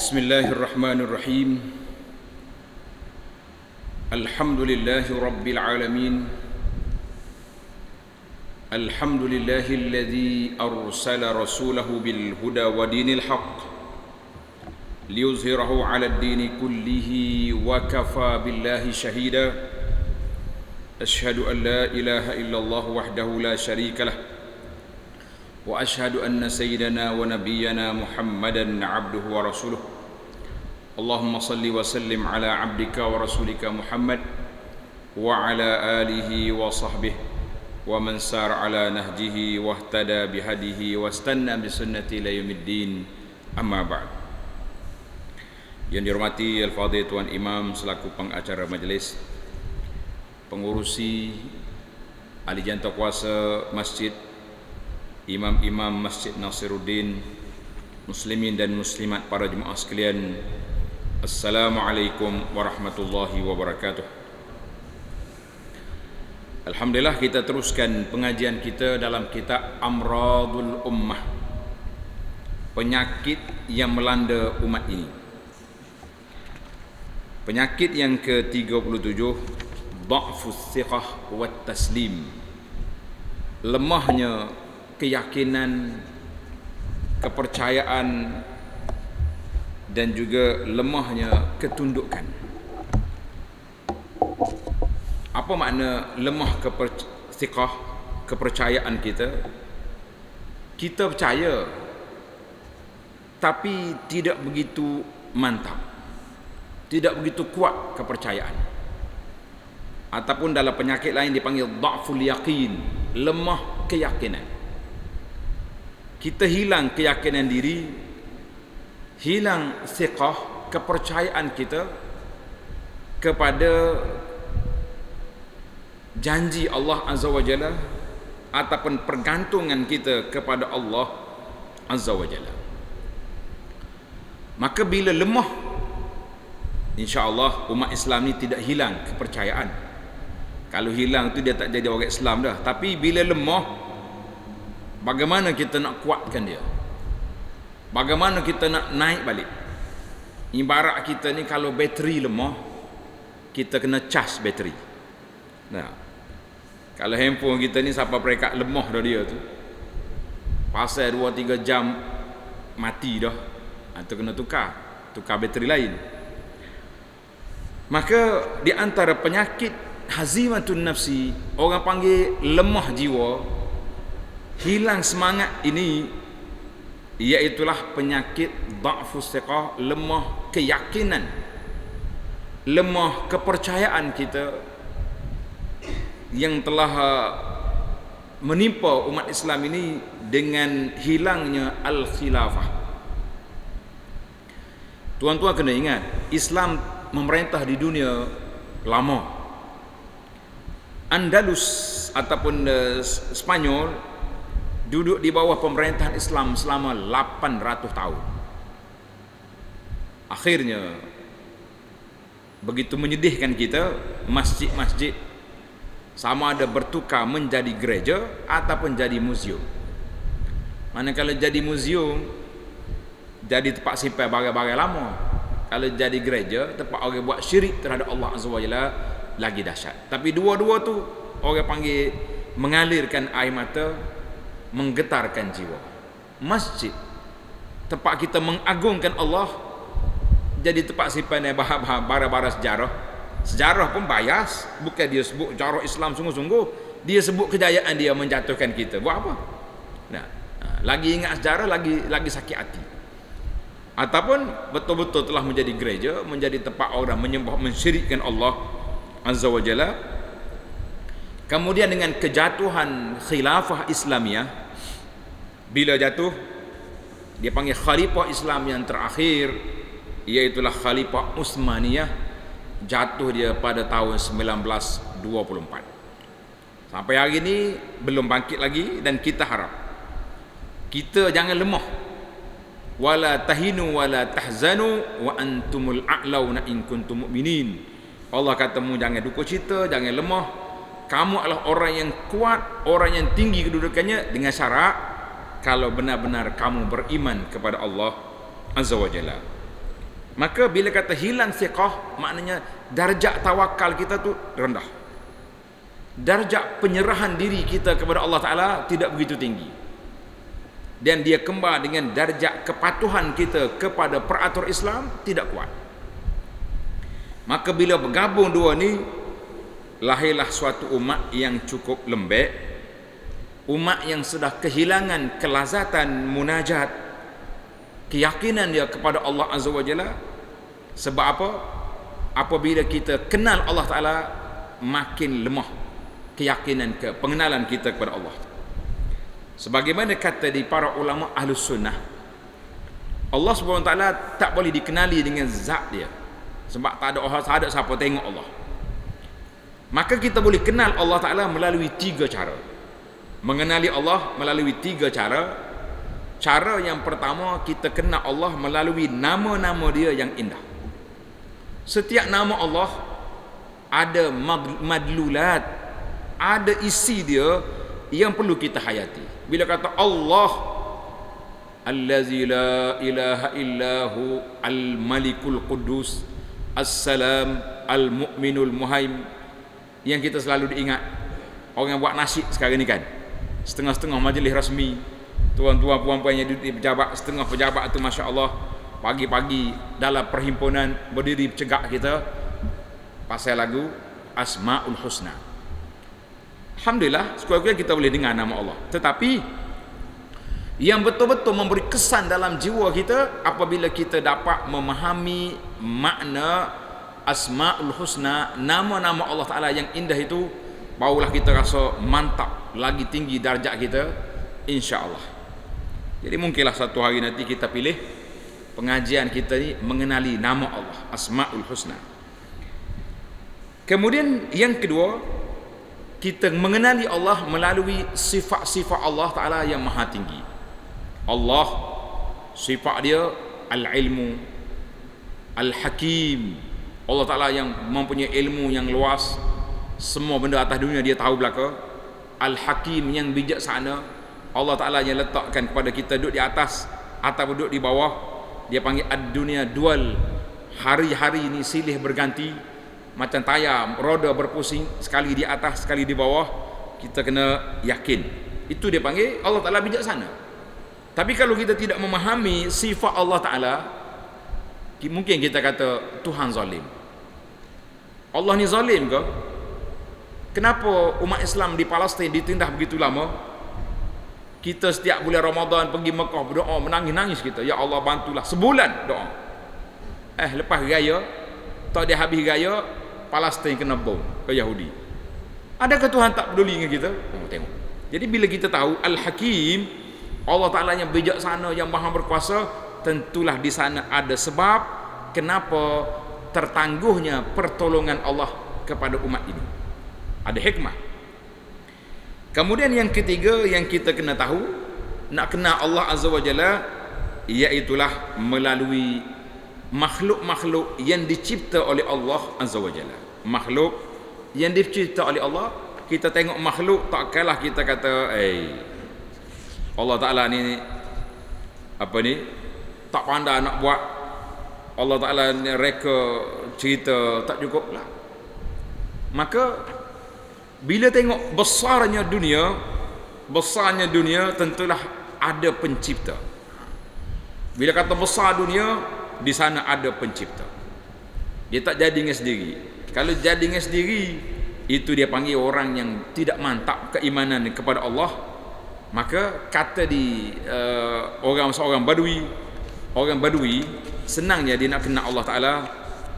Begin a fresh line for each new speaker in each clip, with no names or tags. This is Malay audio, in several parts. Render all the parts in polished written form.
Bismillahirrahmanirrahim. Alhamdulillahi rabbil alamin. Alhamdulillahilladzi arsala rasulahu bil huda wa dinil haqq liyuzhirahu 'alad dini kullihi wa kafa billahi shahida. Ashhadu an la ilaha illallah wahdahu la syarika lah wa ashhadu anna sayyidana wa nabiyyana Muhammadan 'abduhu wa rasuluh. Allahumma salli wa sallim ala 'abdika wa rasulika Muhammad wa ala alihi wa sahbihi wa man sar ala nahjihi wa ihtada bihadihi wa istanna bi sunnati ila yaumiddin. Amma ba'd. Yang dihormati Al-Fadhil Tuan Imam selaku pengacara majlis, pengurusi, ahli jantakuasa masjid, imam-imam Masjid Nasiruddin, muslimin dan muslimat, para jemaah sekalian, Assalamualaikum warahmatullahi wabarakatuh. Alhamdulillah, kita teruskan pengajian kita dalam kitab Amradul Ummah, penyakit yang melanda umat ini. Penyakit yang ke-37, Dha'fus thiqah wat taslim, lemahnya keyakinan, kepercayaan dan juga lemahnya ketundukan. Apa makna lemah thiqah, kepercayaan kita? Kita percaya tapi tidak begitu mantap, tidak begitu kuat kepercayaan. Ataupun dalam penyakit lain dipanggil dha'ful yaqin, lemah keyakinan. Kita hilang keyakinan diri, hilang thiqah, kepercayaan kita kepada janji Allah Azza wa Jalla, ataupun pergantungan kita kepada Allah Azza wa Jalla. Maka bila lemah, insya-Allah umat Islam ni tidak hilang kepercayaan. Kalau hilang tu dia tak jadi orang Islam dah. Tapi bila lemah, bagaimana kita nak kuatkan dia? Bagaimana kita nak naik balik? Ibarat kita ni kalau bateri lemah, kita kena cas bateri. Nah, kalau handphone kita ni sampai peringkat lemah dah dia tu, pasal 2-3 jam mati dah, atau kena tukar bateri lain. Maka di antara penyakit hazimatun nafsi, orang panggil lemah jiwa, hilang semangat ini, iaitulah penyakit dha'fus thiqah, lemah keyakinan, lemah kepercayaan kita yang telah menimpa umat Islam ini dengan hilangnya al-khilafah. Tuan-tuan kena ingat, Islam memerintah di dunia lama. Andalus ataupun Spanyol duduk di bawah pemerintahan Islam selama 800 tahun. Akhirnya, begitu menyedihkan kita, masjid-masjid sama ada bertukar menjadi gereja ataupun jadi muzium. Manakala jadi muzium, jadi tempat simpan barang-barang lama. Kalau jadi gereja, tempat orang buat syirik terhadap Allah Azza wa Jalla, lagi dahsyat. Tapi dua-dua tu orang panggil mengalirkan air mata, menggetarkan jiwa. Masjid, tempat kita mengagungkan Allah, jadi tempat simpan barang-barang sejarah. Sejarah pun bias, bukan dia sebut sejarah Islam sungguh-sungguh, dia sebut kejayaan dia menjatuhkan kita. Buat apa? Nah, lagi ingat sejarah, lagi sakit hati. Ataupun betul-betul telah menjadi gereja, menjadi tempat orang menyembah, mensyirikkan Allah Azza wa Jalla. Kemudian dengan kejatuhan khilafah Islamiyah, bila jatuh, dia panggil khalifah Islam yang terakhir, iaitulah khalifah Utsmaniyah, jatuh dia pada tahun 1924. Sampai hari ini belum bangkit lagi, dan kita harap kita jangan lemah. Wala tahinu wala tahzanu wa antumul a'launa in kuntum mu'minin. Allah katamu jangan duka cita, jangan lemah. Kamu adalah orang yang kuat, orang yang tinggi kedudukannya, dengan syarat kalau benar-benar kamu beriman kepada Allah Azza wa Jalla. Maka bila kata hilang thiqah, maknanya darjat tawakal kita tu rendah. Darjat penyerahan diri kita kepada Allah Ta'ala tidak begitu tinggi. Dan dia kembar dengan darjat kepatuhan kita kepada peratur Islam tidak kuat. Maka bila bergabung dua ni, lahirlah suatu umat yang cukup lembek, umat yang sudah kehilangan kelazatan munajat, keyakinan dia kepada Allah Azza wa Jalla. Sebab apa? Apabila kita kenal Allah Ta'ala, makin lemah keyakinan pengenalan kita kepada Allah. Sebagaimana kata di para ulama Ahlus Sunnah, Allah Subhanahu Wa Ta'ala tak boleh dikenali dengan zat dia, sebab tak ada siapa tengok Allah. Maka kita boleh kenal Allah Ta'ala melalui 3 cara. Mengenali Allah melalui 3 cara. Cara yang pertama, kita kenal Allah melalui nama-nama dia yang indah. Setiap nama Allah ada madlulat, ada isi dia yang perlu kita hayati. Bila kata Allah, allazi la ilaha illahu al-malikul qudus as-salam al-mu'minul muhaim, yang kita selalu diingat. Orang yang buat nasyid sekarang ni kan, setengah-setengah majlis rasmi, tuan-tuan puan-puan yang duduk di pejabat, setengah pejabat tu Masya Allah, pagi-pagi dalam perhimpunan berdiri bercegak kita pasal lagu Asmaul Husna. Alhamdulillah, sekurang-kurangnya kita boleh dengar nama Allah. Tetapi yang betul-betul memberi kesan dalam jiwa kita apabila kita dapat memahami makna Asmaul Husna, nama-nama Allah Ta'ala yang indah itu, barulah kita rasa mantap, lagi tinggi darjat kita, insya-Allah. Jadi mungkinlah satu hari nanti kita pilih pengajian kita ni mengenali nama Allah, Asmaul Husna. Kemudian yang kedua, kita mengenali Allah melalui sifat-sifat Allah Ta'ala yang maha tinggi. Allah, sifat dia al-ilmu, al-hakim. Allah Ta'ala yang mempunyai ilmu yang luas, semua benda atas dunia dia tahu belaka. Al-hakim, yang bijaksana. Allah Ta'ala yang letakkan kepada kita duduk di atas atau duduk di bawah. Dia panggil ad-dunia dual. Hari-hari ini silih berganti, macam tayar roda berpusing, sekali di atas sekali di bawah. Kita kena yakin itu dia panggil Allah Ta'ala bijaksana. Tapi kalau kita tidak memahami sifat Allah Ta'ala, mungkin kita kata Tuhan zalim. Allah ni zalim ke? Kenapa umat Islam di Palestin ditindas begitu lama? Kita setiap bulan Ramadan pergi Mekah berdoa, menangis-nangis kita, ya Allah bantulah, sebulan doa. Lepas raya, tak dia habis raya, Palestin kena bom ke Yahudi. Adakah Tuhan tak peduli dengan kita? Tengok. Jadi bila kita tahu Al-Hakim, Allah Ta'ala yang bijaksana, yang maha berkuasa, tentulah di sana ada sebab kenapa tertangguhnya pertolongan Allah kepada umat ini. Ada hikmah. Kemudian yang ketiga yang kita kena tahu, nak kenal Allah Azza wa Jalla, iaitulah melalui makhluk-makhluk yang dicipta oleh Allah Azza wa Jalla. Makhluk yang dicipta oleh Allah, kita tengok makhluk, tak kalah kita kata Allah Ta'ala ni apa ni, tak pandai nak buat. Allah Ta'ala ni reka cerita tak cukup lah. Maka bila tengok besarnya dunia, tentulah ada pencipta. Bila kata besar dunia, di sana ada pencipta. Dia tak jadi dengan sendiri. Kalau jadi dengan sendiri, itu dia panggil orang yang tidak mantap keimanan kepada Allah. Maka kata di seorang badui, senangnya dia nak kenal Allah Ta'ala,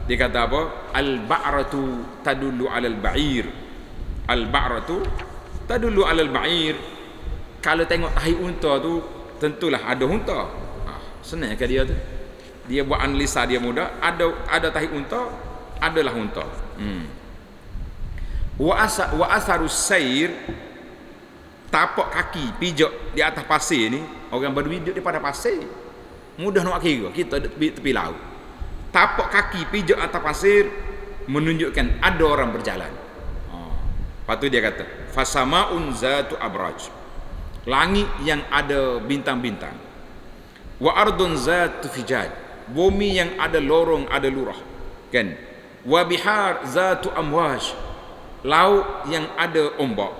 dia kata apa? Al-ba'ratu tadullu 'alal ba'ir. Al-ba'ratu tadullu 'alal ba'ir. Kalau tengok tahi unta tu, tentulah ada unta. Senang ke dia tu? Dia buat analisa dia mudah, ada tahi unta, adalah unta. Wa asarus sair, tapak kaki pijak di atas pasir ni, orang badui duduk di pada pasir, mudah nak kira, kita duduk tepi laut. Tapak kaki pijak atas pasir menunjukkan ada orang berjalan. Lepas tu dia kata fasamaun zatu abraj, langit yang ada bintang-bintang. Wa ardun zatu fijaj, bumi yang ada lorong, ada lurah, kan? Wa bihar zatu amwaj, laut yang ada ombak.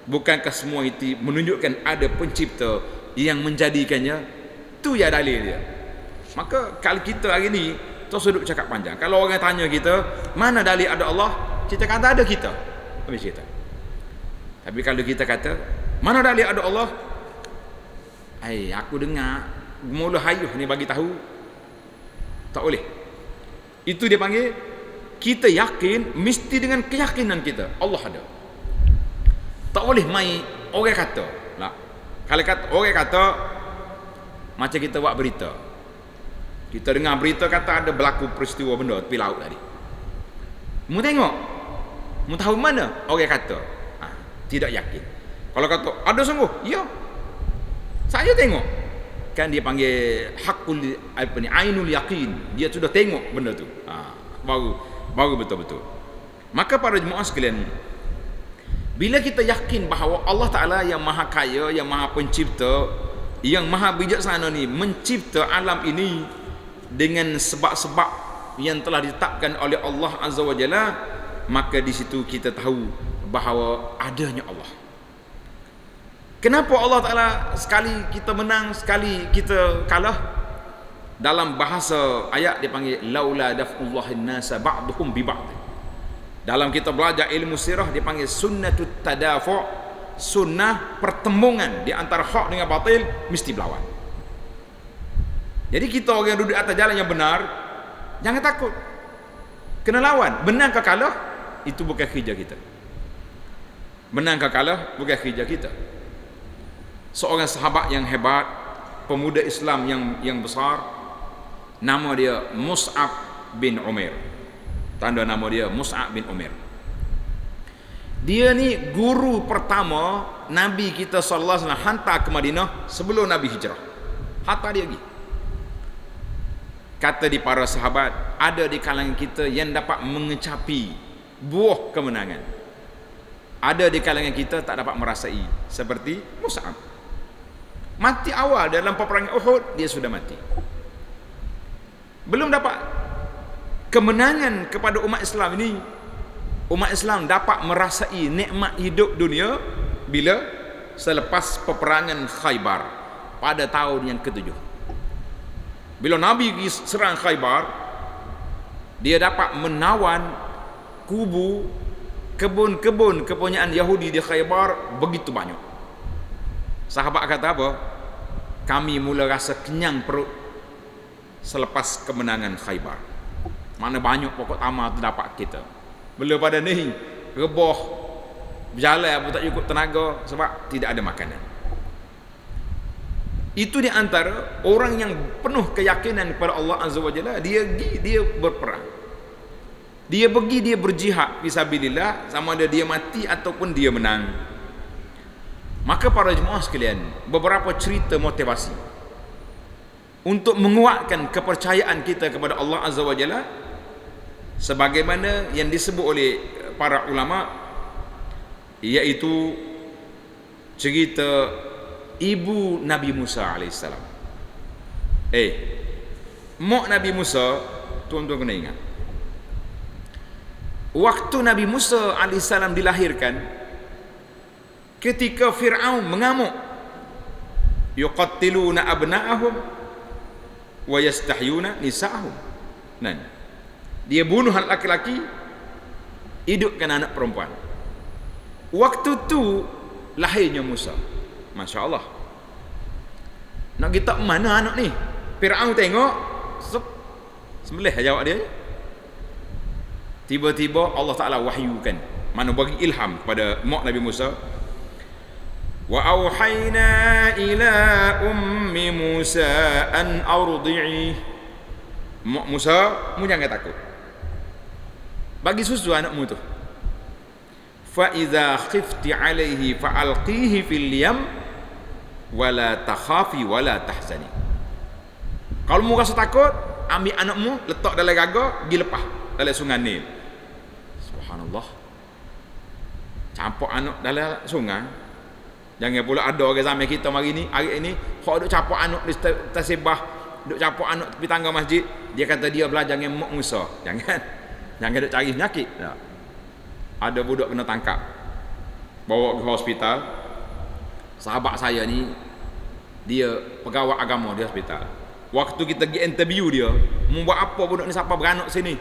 Bukankah semua itu menunjukkan ada pencipta yang menjadikannya? Tu ya dalil dia. Maka kalau kita hari ni terus duduk cakap panjang, kalau orang tanya kita mana dalil ada Allah, kita kata ada kita, habis kita. Tapi kalau kita kata mana dalil ada Allah, aku dengar mula hayuh ni bagi tahu, tak boleh. Itu dia panggil kita yakin, mesti dengan keyakinan kita Allah ada. Tak boleh mai orang kata lah. Kalau kata orang kata macam kita buat berita, kita dengar berita kata ada berlaku peristiwa benda tepi laut tadi, mu tengok, mu tahu mana orang kata, tidak yakin. Kalau kata ada sungguh, ya saya tengok, kan dia panggil hakul apa ni, ainul yaqin, dia sudah tengok benda tu, baru betul-betul. Maka para jemaah sekalian, bila kita yakin bahawa Allah Ta'ala yang maha kaya, yang maha pencipta, yang maha bijaksana ni mencipta alam ini dengan sebab-sebab yang telah ditetapkan oleh Allah Azza wa Jalla, maka di situ kita tahu bahawa adanya Allah. Kenapa Allah Ta'ala sekali kita menang, sekali kita kalah? Dalam bahasa ayat dia panggil laula daf'ullahin nasa ba'duhum bi ba'd. Dalam kita belajar ilmu sirah dia panggil sunnatut tadafu', sunnah pertembungan di antara hak dengan batil mesti berlawan. Jadi kita orang yang duduk atas jalan yang benar, jangan takut, kena lawan. Menang ke kalah itu bukan kerja kita. Menang ke kalah bukan kerja kita. Seorang sahabat yang hebat, pemuda Islam yang besar, nama dia Mus'ab bin Umair. Tanda nama dia Mus'ab bin Umair. Dia ni guru pertama Nabi kita sallallahu alaihi wasallam hantar ke Madinah sebelum Nabi hijrah. Hantar dia pergi. Kata di para sahabat, ada di kalangan kita yang dapat mengecapi buah kemenangan. Ada di kalangan kita tak dapat merasai, seperti Mus'ab. Mati awal dalam peperangan Uhud, dia sudah mati. Belum dapat kemenangan kepada umat Islam ini. Umat Islam dapat merasai nikmat hidup dunia bila selepas peperangan Khaybar pada tahun yang ke-7. Bila Nabi pergi serang Khaybar, dia dapat menawan kubu, kebun-kebun kepunyaan Yahudi di Khaybar begitu banyak. Sahabat kata apa? Kami mula rasa kenyang perut selepas kemenangan Khaybar. Mana banyak pokok tamar tu dapat kita. Bila pada ni rebah berjalan pun tak cukup tenaga sebab tidak ada makanan. Itu di antara orang yang penuh keyakinan kepada Allah Azza wa Jalla, dia berperang. Dia pergi, dia berjihad fisabilillah, sama ada dia mati ataupun dia menang. Maka para jemaah sekalian, beberapa cerita motivasi untuk menguatkan kepercayaan kita kepada Allah Azza wa Jalla, sebagaimana yang disebut oleh para ulama, iaitu cerita ibu Nabi Musa alaihissalam. Mak Nabi Musa, tuan-tuan kena ingat, waktu Nabi Musa alaihissalam dilahirkan, ketika Fir'aun mengamuk, yuqattiluna abna'ahum wa yastahyuna nisa'ahum. Dia bunuh anak laki-laki, hidupkan anak perempuan. Waktu tu lahirnya Musa. Masya Allah. Nak kita mana anak ni? Fir'aun tengok, sembelih jawab dia. Tiba-tiba Allah Ta'ala wahyukan, mana bagi ilham kepada mak Nabi Musa. Wa auhayna ila ummi Musa an ardi'i. Mak Musa, mu jangan takut, bagi susu anakmu tu. Fa idza khifti alaihi fa alqihi fil yam wala takhafi wala tahzani. Kalau mu rasa takut, ambil anakmu, letak dalam gaga, pergi lepas dalam sungai Nil. Subhanallah. Campak anak dalam sungai. Jangan pula ada orang zaman kita hari ini hok duk campak anak di tasibah duk capok anak tepi tangga masjid, dia kata dia belajar dengan Mak Musa. Jangan duk cari penyakit. Tak. Ada budak kena tangkap, bawa ke hospital. Sahabat saya ni, dia pegawai agama di hospital. Waktu kita pergi interview dia, mau buat apa budak ni, siapa beranak sini?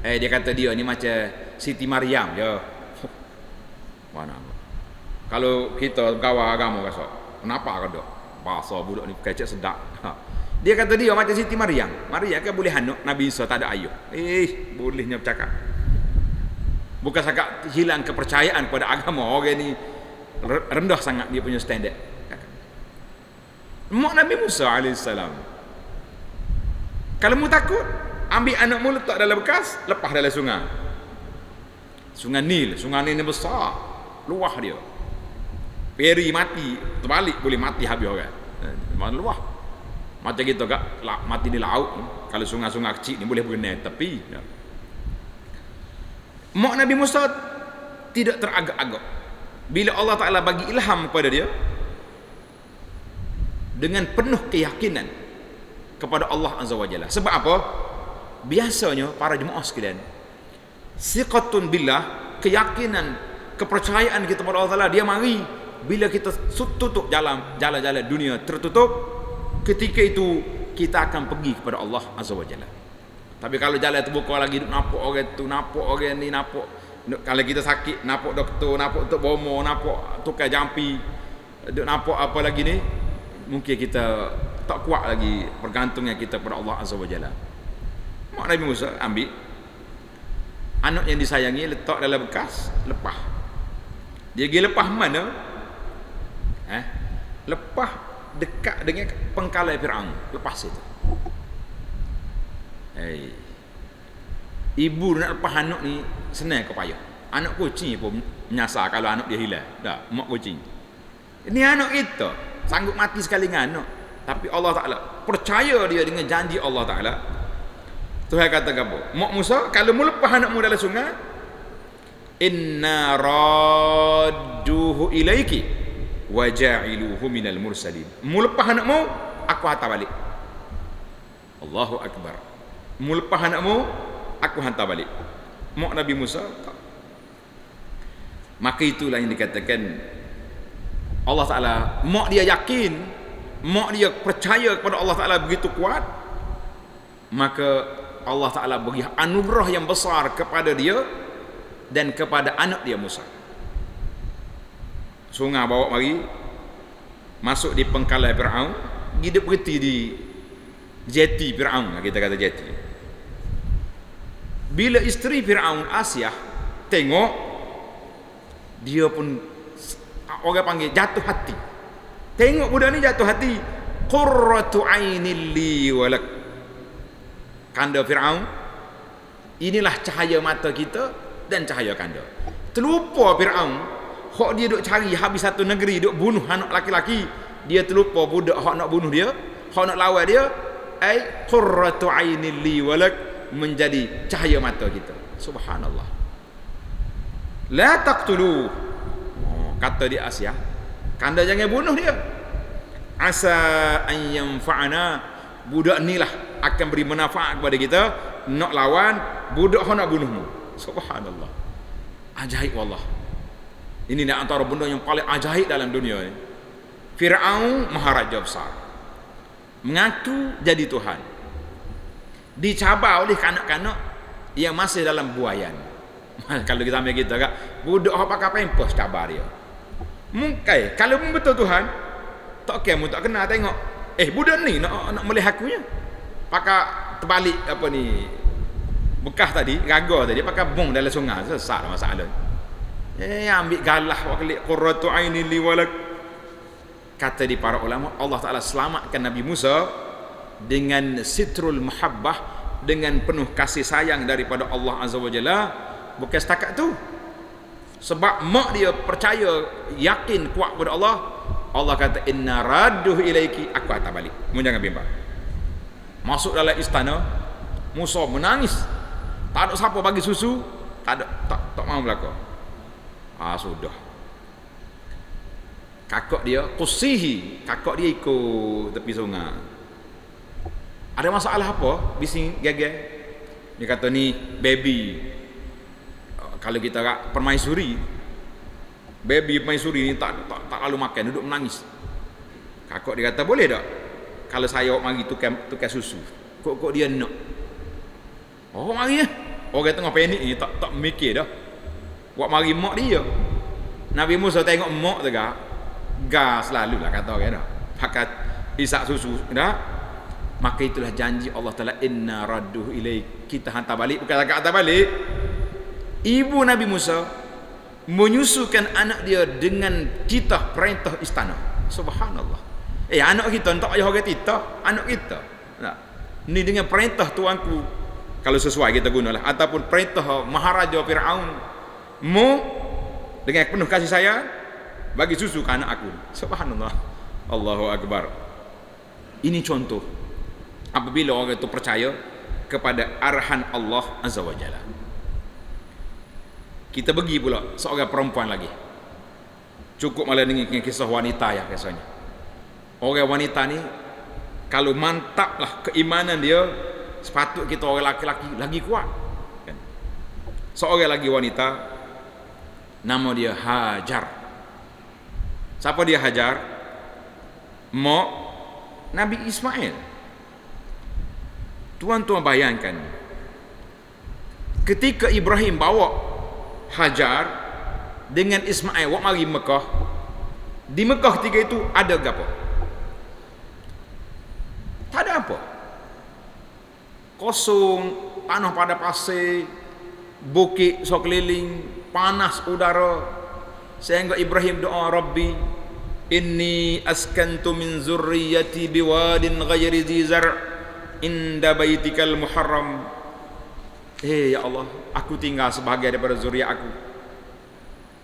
Dia kata dia ni macam Siti Maryam je. Mana? Kalau kita pegawai agama rasa, kenapa kau dok? Bahasa budak ni kecek sedap. Dia kata dia macam Siti Maryam. Maryam kan boleh anak, Nabi Isa tak ada ayah. Bolehnya bercakap. Bukan sangat hilang kepercayaan pada agama. Orang ni rendah sangat dia punya standard. Mak Nabi Musa AS, kalau mu takut, ambil anakmu letak dalam bekas, lepas dalam sungai. Sungai Nil ni besar, luah dia. Peri mati, terbalik boleh mati habis orang. Luah. Macam kita kat mati di laut, kalau sungai-sungai kecil ni boleh berenang tepi. Mak Nabi Musa tidak teragak-agak bila Allah Ta'ala bagi ilham kepada dia dengan penuh keyakinan kepada Allah Azza wa Jalla. Sebab apa? Biasanya para jemaah sekalian, siqatun billah, keyakinan, kepercayaan kita kepada Allah Ta'ala, dia mari bila kita tutup jalan-jalan dunia tertutup. Ketika itu kita akan pergi kepada Allah Azza wa Jalla. Tapi kalau jalan terbuka lagi, nampak orang tu, nampak orang ni, nampak, kalau kita sakit, nampak doktor, nampak tok bomo, nampak tukar jampi, nampak apa lagi ni, mungkin kita tak kuat lagi pergantungnya kita kepada Allah Azza wa Jalla. Mak Nabi Musa ambil anak yang disayangi, letak dalam bekas, lepas. Dia pergi lepas mana? Lepas dekat dengan pengkalai Firaun, lepas itu. Ibu nak lepas anak ni senang ke payah. Anak kucing pun menyasar kalau anak dia hilang. Dah, mak kucing. Ini anak kita sanggup mati sekali dengan anak. Tapi Allah Ta'ala percaya dia dengan janji Allah Ta'ala. Tuhan kata apa? Mak Musa, kalau mu lepas anakmu dalam sungai, inna radduhu ilaiki wa ja'iluhu minal mursalin. Mu lepas anakmu, aku hantar balik. Allahu Akbar. Mu lepas anakmu, aku hantar balik. Mak Nabi Musa tak. Maka itulah yang dikatakan Allah Ta'ala, mak dia yakin, mak dia percaya kepada Allah Ta'ala begitu kuat, maka Allah Ta'ala beri anugerah yang besar kepada dia dan kepada anak dia Musa. Sungai bawa mari, masuk di pengkalai Firaun, dia berhenti di jeti Firaun, kita kata jeti. Bila isteri Firaun Asyah tengok, dia pun orang panggil jatuh hati. Tengok budak ni jatuh hati. Qurratu ainil li walak. Kanda Firaun, inilah cahaya mata kita dan cahaya kanda. Terlupa Firaun, hak dia duk cari habis satu negeri, duk bunuh anak laki-laki. Dia terlupa budak hak nak bunuh dia, hak nak lawan dia. Qurratu ainil li walak, menjadi cahaya mata kita. Subhanallah. La taqtulu. Kata dia Asyah, kanda jangan bunuh dia. Asa an yanfa'ana, budak ni lah akan beri manfaat kepada kita. Nak lawan budak hang nak bunuhmu. Subhanallah. Ajaib wallah. Ini di antara benda yang paling ajaib dalam dunia ni. Firaun maharaja besar, mengaku jadi Tuhan, dicabar oleh kanak-kanak yang masih dalam buayan. Kalau kita ambil kita kak, budak hak pakai pampers cabar dia. Mungkin kalau betul Tuhan, tak kamu tak kenal tengok. Budak ni nak melihat akunya. Pakai terbalik apa ni, bekas tadi, gagal tadi, pakai bong dalam sungai, sesat masalah. Ambil galah wakili qurratu aini li walak. Kata di para ulama, Allah Ta'ala selamatkan Nabi Musa dengan sitrul mahabbah, dengan penuh kasih sayang daripada Allah Azza wa Jalla. Bukan setakat tu, sebab mak dia percaya, yakin, kuat kepada Allah. Allah kata inna radduhu ilaiki, aku hantar balik. Mu jangan bimbang. Masuk dalam istana, Musa menangis. Tak ada siapa bagi susu, tak mahu berlaku. Sudah. Kakak dia Qusihi, kakak dia ikut tepi sungai. Ada masalah apa? Bising gege. Dia kata ni baby. Kalau kita permaisuri, baby permaisuri ni tak lalu makan, duduk menangis. Kakak dia kata boleh tak? Kalau saya mari tukar susu. Kok dia nak? Oh mari ya. Orang tengah panik ni tak mikir dah. Buat mari mak dia. Nabi Musa tengok mak tu gas selalu lah kata orang dah. Pakat isak susu dah. Maka itulah janji Allah Ta'ala, inna radduhu ilaik, kita hantar balik. Bukan hantar balik, ibu Nabi Musa menyusukan anak dia dengan titah perintah istana. Subhanallah. Anak kita tak payah orang titah, anak kita. Nah, ni dengan perintah tuanku, kalau sesuai kita gunalah, ataupun perintah Maharaja Firaun, mu dengan penuh kasih sayang bagi susu ke anak aku. Subhanallah. Allahu Akbar. Ini contoh apabila orang itu percaya kepada arahan Allah Azza wa Jalla. Kita pergi pula seorang perempuan lagi. Cukup malah dengan kisah wanita ya kisahnya. Orang wanita ni kalau mantaplah keimanan dia, sepatut kita orang laki-laki lagi kuat. Kan? Seorang lagi wanita, nama dia Hajar. Siapa dia Hajar? Mak Nabi Ismail. Tuan-tuan bayangkan, ketika Ibrahim bawa Hajar dengan Ismail wak mari Mekah, di Mekah ketika itu ada apa? Tak ada apa. Kosong, tanah pada pasir, bukit sekeliling, panas udara. Sehingga Ibrahim doa, Rabbi inni askantu min zurriyati biwadin ghairi dzi zar' inda baitikal muharram. Ya Allah, aku tinggal sebahagian daripada zuriat aku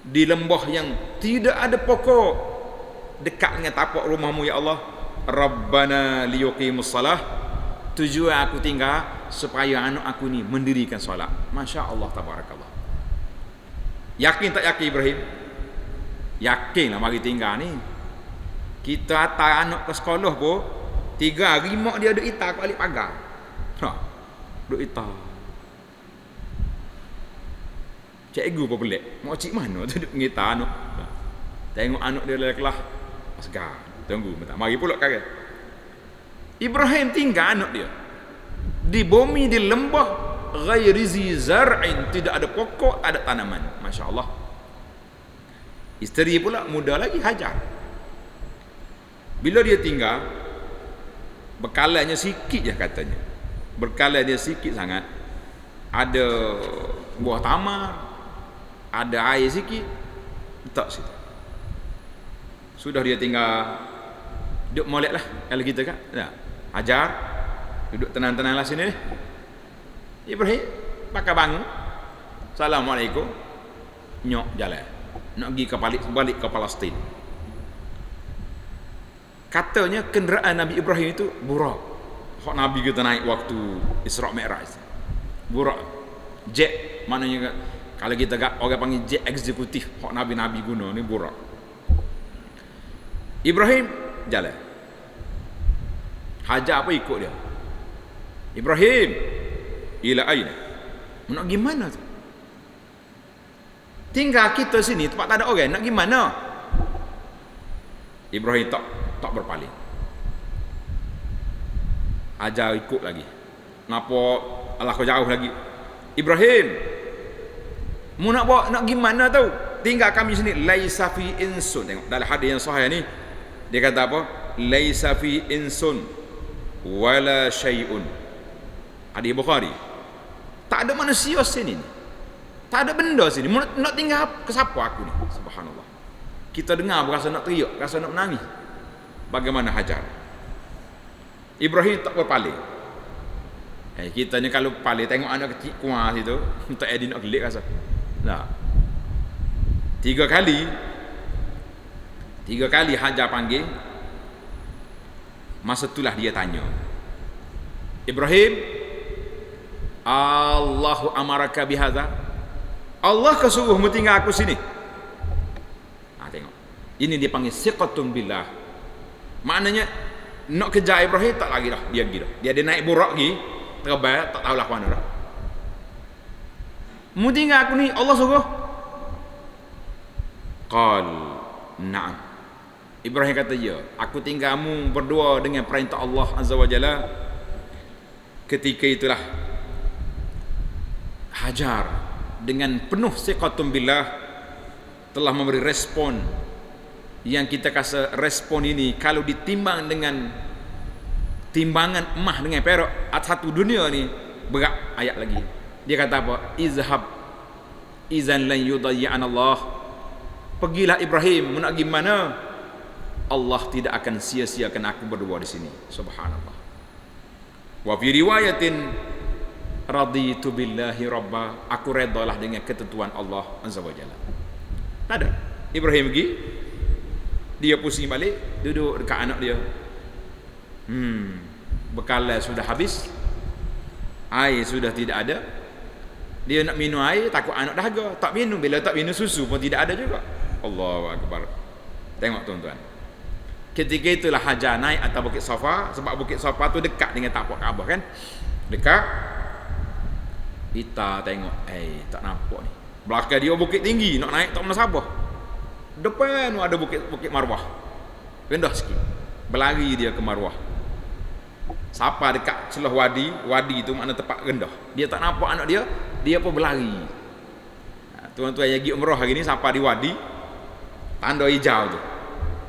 di lembah yang tidak ada pokok, dekat dengan tapak rumahmu ya Allah. Rabbana liyuqimus salah, tujuan aku tinggal supaya anak aku ni mendirikan solat. Masya Allah, tabarakallah. Yakin tak yakin Ibrahim? Yakin lah mari tinggal ni. Kita hantar anak ke sekolah pun 3 hari mak dia duduk itar kat balik pagar. Duduk itar. Cikgu pun pelik. Mak cik mana tu duduk mengitar anak. Tengok anak dia dalam kelas. Segar. Tunggu. Tak mari pula kaya. Ibrahim tinggal anak dia di bumi, di lembah ghairi zi zar'in, tidak ada pokok, ada tanaman. Masya Allah. Isteri pula muda lagi, Hajar. Bila dia tinggal, bekalannya sikit je katanya. Bekalan dia sikit sangat. Ada buah tamar, ada air sikit, letak situ. Sudah dia tinggal duduk molek lah kalau kita kan. Hajar duduk tenang-tenang lah sini. Ibrahim pakai bangun, Assalamualaikum, nyok jalan nak pergi balik ke Palestin. Katanya kenderaan Nabi Ibrahim itu burak. Hak Nabi kita naik waktu Isra' Mi'raj. Burak. Jet, maknanya kalau kita orang panggil jet eksekutif, hak Nabi-Nabi guna ni burak. Ibrahim jalan. Hajar apa ikut dia? Ibrahim, ila aina? Nak gimana tu? Tinggal kita sini tempat tak ada orang, nak gimana? Ibrahim tak berpaling. Hajar ikut lagi. Kenapa Allah kau jauh lagi? Ibrahim, mu nak bawa nak gimana tu? Tinggal kami sini. Laisa fi insun. Tengok dalam hadis yang sahih ni, dia kata apa? Laisa fi insun wala syai'un. Hadis Bukhari. Tak ada manusia sini. Tak ada benda sini. Nak tinggal ke siapa aku ni? Subhanallah. Kita dengar berasa nak teriak, rasa nak menangis. Bagaimana Hajar? Ibrahim tak berpaling. Kita ni kalau paling tengok anak kecil kuah situ, tak ada nak gelik rasa. Nah. 3 kali Hajar panggil. Masa itulah dia tanya, Ibrahim, Allahu amaraka bihadza? Allah kesuruh mu tinggal aku sini. Tengok. Ini dia panggil siqatun billah. Maknanya nak kejar Ibrahim tak lagi dah, dia pergi dah. Dia naik burak pergi, terbang tak tahulah ke mana dah. Mu tinggal aku ni, Allah suruh. Qal, na'am. Ibrahim kata, ya, aku tinggalmu berdua dengan perintah Allah Azza wa Jalla. Ketika itulah Hajar dengan penuh siqatum billah telah memberi respon yang kita kata respon ini kalau ditimbang dengan timbangan emas dengan perak satu dunia ni berat ayat lagi. Dia kata apa? Izhab izan lan yudayyan Allah. Pergilah Ibrahim, nak pergi mana? Allah tidak akan sia-siakan aku berdua di sini. Subhanallah. Wa fi riwayatin raditu billahi rabba, aku redalah dengan ketentuan Allah Azza wa Jalla. Tak ada. Ibrahim pergi, dia pusing balik, duduk dekat anak dia. Bekalan sudah habis, air sudah tidak ada. Dia nak minum air, takut anak dahaga, tak minum. Bila tak minum susu pun tidak ada juga. Allahu Akbar. Tengok tuan-tuan, ketika itulah Hajar naik atas Bukit Safa. Sebab Bukit Safa tu dekat dengan tapak Kaabah kan, dekat. Kita tengok, tak nampak ni. Belakang dia bukit tinggi, nak naik tak mana sabah. Depan ada bukit Marwah, rendah sikit. Berlari dia ke Marwah. Siapa dekat celah wadi tu makna tempat rendah. Dia tak nampak anak dia pun berlari. Tuan-tuan yang pergi umrah hari ni, siapa di wadi tanda hijau tu,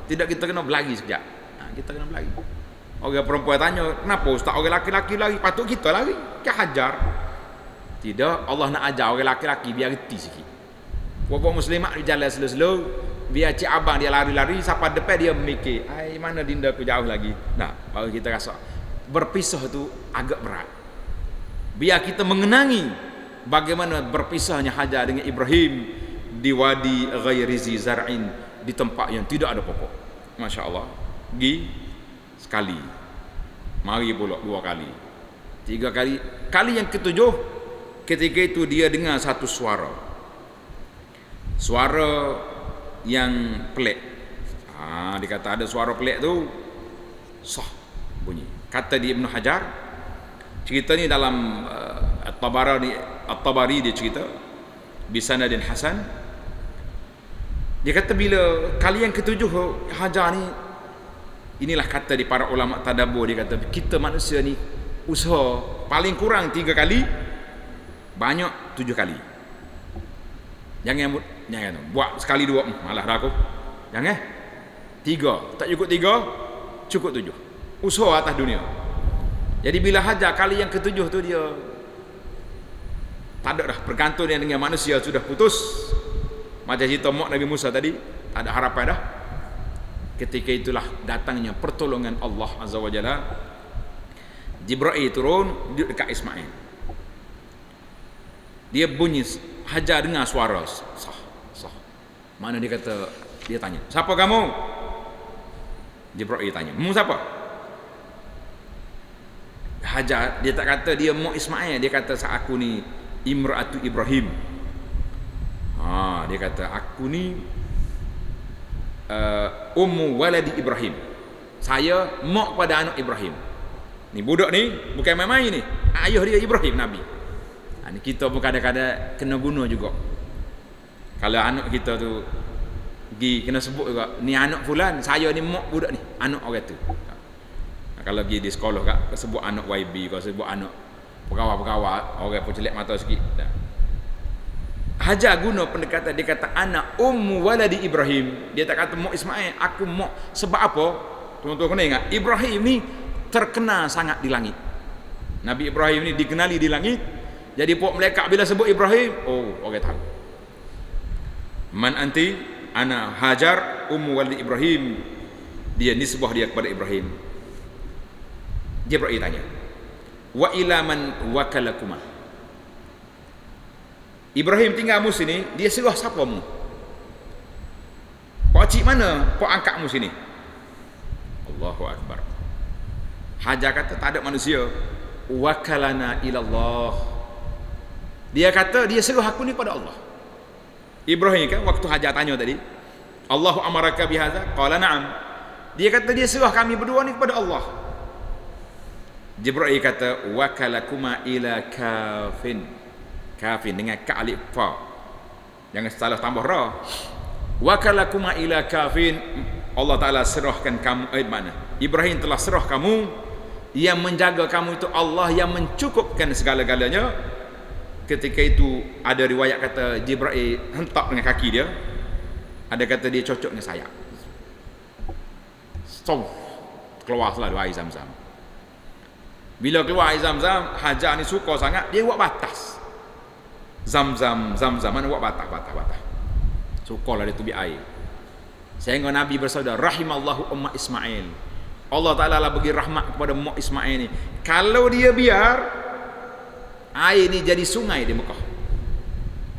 tidak, kita kena berlari sekejap. Kita kena berlari. Orang perempuan tanya, kenapa ustaz orang laki-laki lari? Patut kita lari ke Hajar. Tidak, Allah nak ajar orang laki-laki biar reti sikit. Puak-puak muslimat dia jalan slow-slow, biar cik abang dia lari-lari, siapa depan dia mikir, mana dinda aku jauh lagi. Nah, baru kita rasa berpisah tu agak berat. Biar kita mengenangi bagaimana berpisahnya Hajar dengan Ibrahim di wadi ghairi zi zar'in, di tempat yang tidak ada pokok. Masya Allah. Pergi sekali, mari pula 2 kali, 3 kali. Kali yang ketujuh, ketika itu dia dengar satu suara yang pelik. Dia kata ada suara pelik tu, sah bunyi. Kata di Ibn Hajar, cerita ni dalam At-Tabari dia cerita bisanadin hasan. Dia kata bila kali yang ketujuh Hajar ni, inilah kata di para ulama tadabbur, dia kata kita manusia ni usaha paling kurang 3 kali, banyak 7 kali. Jangan buat sekali 2, malah dah aku. Jangan 3, tak cukup 3, cukup 7. Usaha atas dunia. Jadi bila Hajar kali yang ketujuh tu, dia tak ada dah bergantung dengan manusia, sudah putus. Macam cerita mak Nabi Musa tadi, tak ada harapan dah. Ketika itulah datangnya pertolongan Allah Azza wa Jalla. Jibril turun dekat Ismail. Dia bunyi, Hajar dengar suara sah. Mana dia kata, dia tanya, siapa kamu? Jibril tanya, mu siapa? Hajar, dia tak kata dia mak Ismail, dia kata aku ni imra'atu Ibrahim. Dia kata aku ni ummu waladi Ibrahim, saya mak pada anak Ibrahim. Ni budak ni bukan main-main ni, ayah dia Ibrahim Nabi. Ni kita pun kadang-kadang kena guna juga. Kalau anak kita tu pergi, kena sebut juga, ni anak fulan, saya ni mak budak ni, anak orang tu. Kalau pergi di sekolah kak, sebut anak YB, kalau sebut anak pegawai-pegawai, orang pun celik mata sikit. Hajar guna pendekatan, dia kata anak ummu waladi Ibrahim. Dia tak kata mak Ismail, aku mak. Sebab apa? Tuan-tuan kena ingat, Ibrahim ni terkenal sangat di langit. Nabi Ibrahim ni dikenali di langit. Jadi puak malaikat bila sebut Ibrahim, orang tahu. Man anti? Ana Hajar ummu waladi Ibrahim. Dia nisbah dia kepada Ibrahim. Jibril tanya, wa ila man wakalakuma? Ibrahim tinggal mu sini, dia serah siapa mu? Pak cik mana pak angkat mu sini? Allahu Akbar. Hajar kata tak ada manusia. Wakalana ilallah. Dia kata dia serah aku ni pada Allah. Ibrahim kan waktu Hajar tanya tadi, Allahu amaraka bihadza? Qala na'am. Dia kata dia serah kami berdua ni kepada Allah. Jibril kata wakalakuma ila kafin. Kafin dengan ka alif fa. Jangan salah tambah ra. Wakalakuma ila kafin. Allah Taala serahkan kamu mana? Ibrahim telah serah kamu, yang menjaga kamu itu Allah yang mencukupkan segala-galanya. Ketika itu ada riwayat kata Jibril hentak dengan kaki dia. Ada kata dia cocok dengan sayap. Stop. Keluar selalu air Zam-Zam. Bila keluar air Zam-Zam, Hajar ni suka sangat, dia buat batas. Zam-Zam mana buat batas. Sukalah dia tubik air. Sehingga Nabi bersabda, rahimallahu umma Ismail. Allah Ta'ala lah bagi rahmat kepada Mak Ismail ni. Kalau dia biar air ni jadi sungai di Mekah.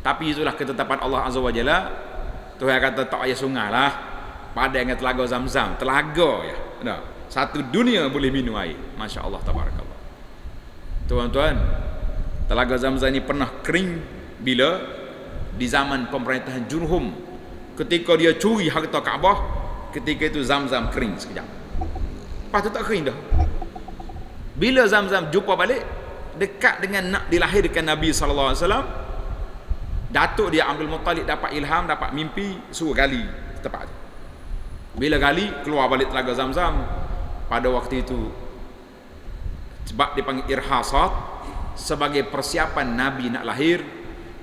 Tapi itulah ketetapan Allah Azza wa Jalla. Tuhan kata tak payah sungai lah. Pada dengan telaga Zam-Zam. Telaga ya. Nah, satu dunia boleh minum air. Masya Allah, tabarakallah. Tuan-tuan, telaga Zam-Zam ni pernah kering bila di zaman pemerintahan Jurhum. Ketika dia curi harta Kaabah, ketika itu Zam-Zam kering sekejap. Lepas tu tak kering dah. Bila Zam-Zam jumpa balik, dekat dengan nak dilahirkan Nabi SAW, datuk dia Abdul Muttalib dapat ilham, dapat mimpi, suruh gali tempat tu. Bila gali, keluar balik telaga Zam-Zam. Pada waktu itu, sebab dipanggil irhasat, sebagai persiapan Nabi nak lahir,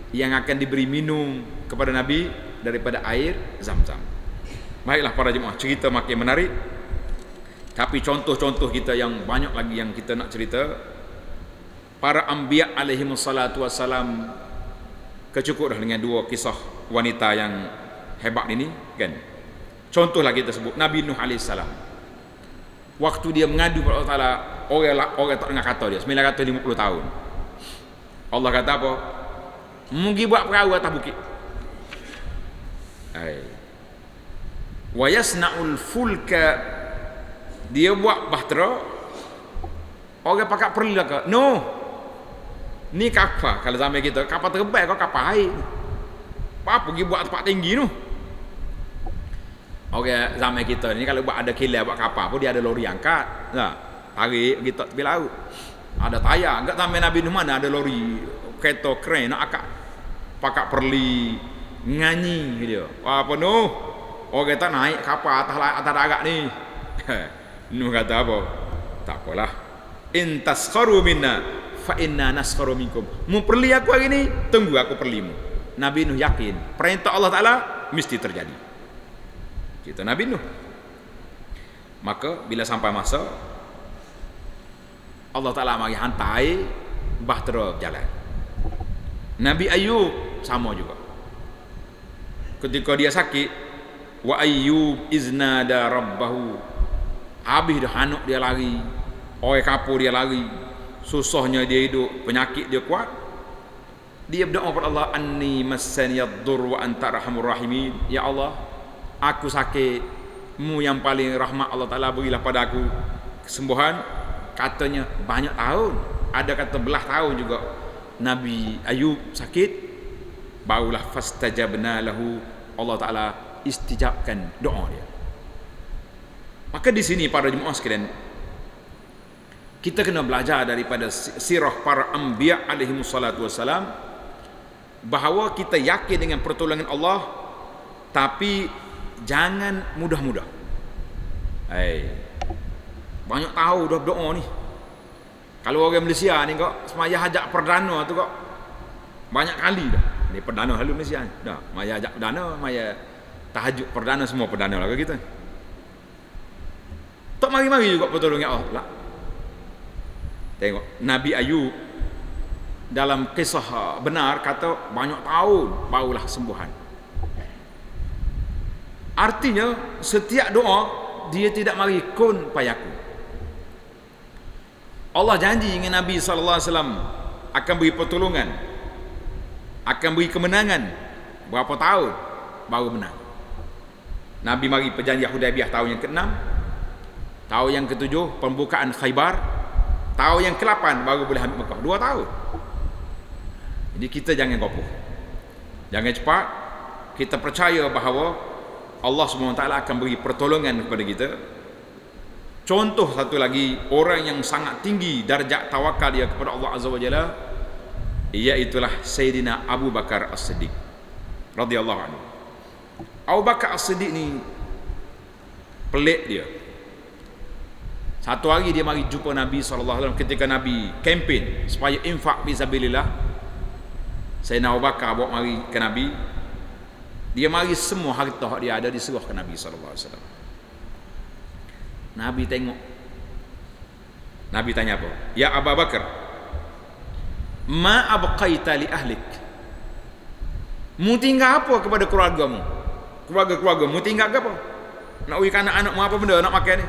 yang akan diberi minum kepada Nabi daripada air Zam-Zam. Baiklah para jemaah, cerita makin menarik. Tapi contoh-contoh kita yang banyak lagi yang kita nak cerita. Para anbiya alaihi wassalatu wassalam, kecukup dah dengan dua kisah wanita yang hebat ini kan. Contohlah kita sebut Nabi Nuh alaihi salam. Waktu dia mengadu kepada Allah Taala, orang tak dengar kata dia 950 tahun. Allah kata apa? Mugi buat perahu atas bukit. Wa yasna'ul fulka, dia buat bahtera. Orang pakat perlilah ke? No. Ni kapal. Kalau zaman kita kapal terbang kau kapal air. Apa pergi buat tempat tinggi tu? Orang zaman kita ni kalau buat ada kilang buat kapal pun dia ada lori angkat. Nah, tarik pergi tepi laut. Ada tayar. Enggak zaman Nabi Nuh mana ada lori kereta kren nak akak. Pakat perli nganyi dia. Apa Nuh? Orang kata naik kapal atas darat ni. Nuh kata apa? Tak apalah. In taskharu minna fa inna naskharu minkum. Mu perli aku hari ni, tunggu aku perlimu. Nabi Nuh yakin perintah Allah Taala mesti terjadi. Kita Nabi Nuh. Maka bila sampai masa Allah Taala mari hantar bahtera berjalan. Nabi Ayub sama juga. Ketika dia sakit, wa Ayyub iznada rabbahu. Habis dah hanuk dia lari, oi kapur dia lari, susahnya dia hidup, penyakit dia kuat. Dia berdoa kepada Allah, anni massaniyad-dur wa anta arhamur rahimin. Ya Allah, aku sakit, mu yang paling rahmat Allah Taala berilah pada aku kesembuhan. Katanya banyak tahun, ada kata belah tahun juga Nabi Ayub sakit, barulah fastajabna lahu, Allah Taala istijabkan doa dia. Maka di sini para jemaah sekalian, kita kena belajar daripada sirah para anbiya alaihi wassalatu wassalam, bahawa kita yakin dengan pertolongan Allah, tapi jangan mudah-mudah. Banyak tahu dah berdoa ni. Kalau orang Malaysia ni kok semaya hajat perdana tu kok banyak kali dah. Ni perdana selalu Malaysia ni. Dah, maya hajat perdana, maya tahajud perdana, semua perdana lah kita. Tak mari-mari juga pertolongan Allah. Tengok Nabi Ayub dalam kisah benar kata banyak tahun barulah sembuhan. Artinya setiap doa dia tidak mari kun payakun. Allah janji dengan Nabi sallallahu alaihi wasallam akan beri pertolongan, akan beri kemenangan. Berapa tahun baru menang. Nabi mari perjanjian Hudaibiyah tahun yang ke-6, tahun yang ke-7 pembukaan Khaybar, tahun yang ke-8 baru boleh ambil Mekah. 2 tahun. Jadi kita jangan gopoh, jangan cepat. Kita percaya bahawa Allah SWT akan beri pertolongan kepada kita Contoh satu lagi orang yang sangat tinggi darjat tawakal dia kepada Allah Azza wa Jalla, iaitulah Sayyidina Abu Bakar As-Siddiq radhiyallahu anhu. Abu Bakar As-Siddiq ni pelik dia. Satu hari dia mari jumpa Nabi SAW ketika Nabi kempen supaya infak fisabilillah. Sayyidina Abu Bakar bawa mari ke Nabi. Dia mari semua harta dia ada disuruh ke Nabi SAW. Nabi tengok. Nabi tanya apa? Ya Abu Bakar, ma abqaita li ahlik? Mu tinggal apa kepada keluargamu? Keluarga mu tinggal apa? Nak uji anak-anak mu apa benda nak makan ni?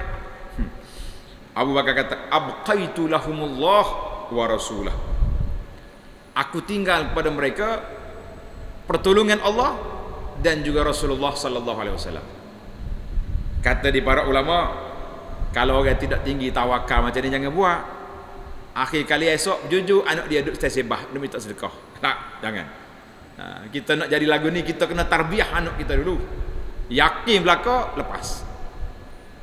Abu Bakar kata, abqaitu lahumullah wa rasulah. Aku tinggal kepada mereka pertolongan Allah dan juga Rasulullah sallallahu alaihi wasallam. Kata di para ulama, kalau orang tidak tinggi tawakal macam ni jangan buat. Akhir kali esok jujur anak dia duduk sesebah, dia minta sedekah. Tak, jangan. Kita nak jadi lagu ni, kita kena tarbiyah anak kita dulu. Yakin belaka, lepas.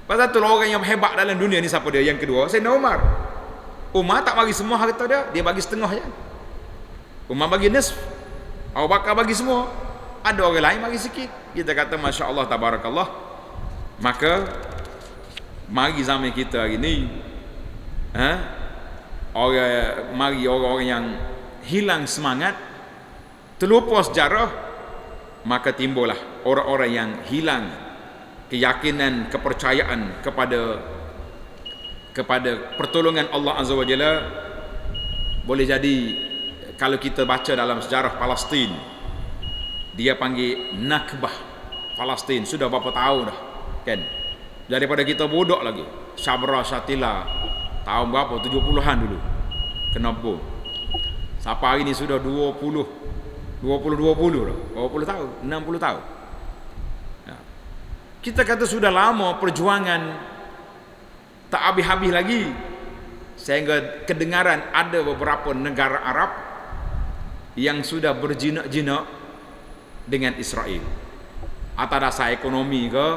Pasal tu orang yang hebat dalam dunia ni siapa dia? Yang kedua, Sayyidina Umar. Umar tak bagi semua harta dia, dia bagi setengah je. Umar bagi nisf, Abu Bakar bagi semua. Ada orang lain bagi sikit. Kita kata Masya Allah, Tabarakallah. Maka mari zaman kita hari ni, orang-orang yang hilang semangat, terlupa sejarah, maka timbullah orang-orang yang hilang keyakinan, kepercayaan kepada pertolongan Allah Azza wa Jalla. Boleh jadi kalau kita baca dalam sejarah Palestin, dia panggil Nakbah Palestin, sudah berapa tahun dah kan, daripada kita bodoh lagi. Sabra Shatila tahun berapa, 70-an dulu kena bom, sampai hari ni sudah 20 dah, berapa puluh tahun, 60 tahun. Kita kata sudah lama perjuangan tak habis-habis lagi, sehingga kedengaran ada beberapa negara Arab yang sudah berjinak-jinak dengan Israel atas dasar ekonomi ke,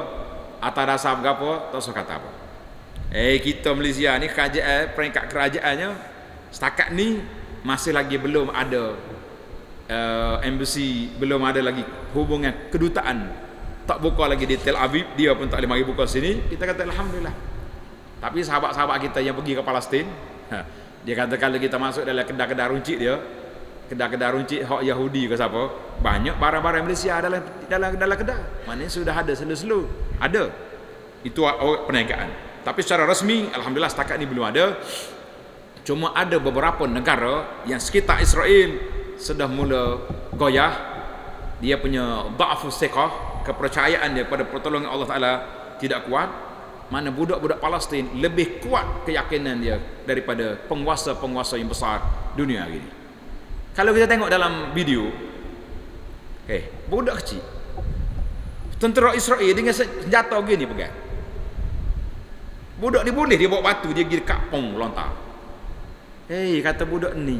atas dasar apa, tak usah kata apa. Kita Malaysia ni kerajaan, peringkat kerajaannya setakat ni masih lagi belum ada embassy, belum ada lagi hubungan kedutaan, tak buka lagi di Tel Aviv, dia pun tak boleh mari buka sini. Kita kata Alhamdulillah. Tapi sahabat-sahabat kita yang pergi ke Palestin, dia kata kalau kita masuk dalam kedai-kedai runcit dia, kedai-kedai runcit hak Yahudi ke siapa, banyak barang-barang Malaysia dalam kedai. Maknanya sudah ada selu-selu. Ada. Itu perniagaan. Tapi secara rasmi Alhamdulillah setakat ni belum ada. Cuma ada beberapa negara yang sekitar Israel sudah mula goyah. Dia punya da'fu thiqah, kepercayaan dia pada pertolongan Allah Ta'ala tidak kuat. Mana budak-budak Palestin lebih kuat keyakinan dia daripada penguasa-penguasa yang besar dunia hari ini. Kalau kita tengok dalam video, budak kecil, tentera Israel dengan senjata gini pegang. Budak ni boleh dia bawa batu, dia pergi dekat pong lontar. Kata budak ni,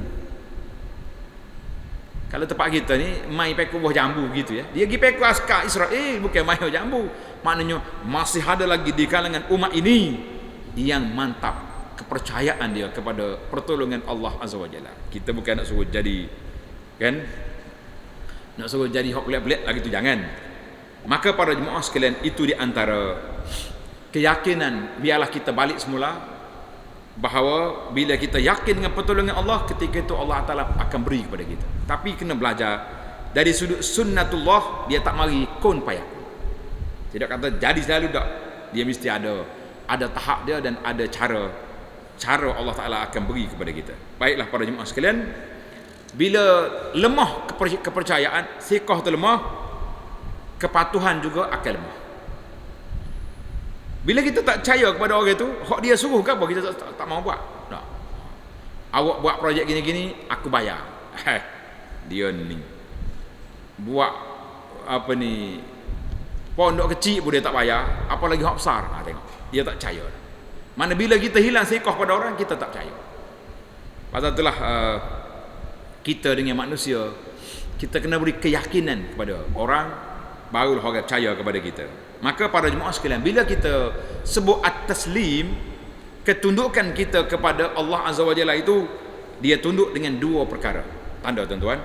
kalau tempat kita ni main pekul buah jambu gitu ya, dia pergi pekul askar Israel, bukan main buah jambu. Maknanya masih ada lagi di kalangan umat ini yang mantap kepercayaan dia kepada pertolongan Allah Azza wa Jalla. Kita bukan nak suruh jadi, kan, nak suruh jadi hok pelik-pelik lagi tu, jangan. Maka para jemaah sekalian, itu di antara keyakinan, biarlah kita balik semula bahawa bila kita yakin dengan pertolongan Allah, ketika itu Allah Ta'ala akan beri kepada kita. Tapi kena belajar dari sudut sunnatullah, dia tak mari kun payakun. Tidak kata jadi selalu, tak. Dia mesti ada tahap dia dan ada cara Allah Ta'ala akan beri kepada kita. Baiklah para jemaah sekalian, bila lemah kepercayaan, thiqah tu lemah, kepatuhan juga akan lemah. Bila kita tak percaya kepada orang itu, hak dia suruh ke apa, kita tak mau buat. Tak. Awak buat projek gini-gini, aku bayar. Dia ni buat apa ni, pondok kecil pun dia tak bayar, apalagi hak besar. Tengok, dia tak percaya. Mana bila kita hilang thiqah pada orang, kita tak percaya. Pasal itulah kita dengan manusia, kita kena beri keyakinan kepada orang barulah orang percaya kepada kita. Maka para jemaah sekalian, bila kita sebut at-taslim, ketundukan kita kepada Allah Azza wa Jalla itu, dia tunduk dengan dua perkara. Tanda tuan-tuan.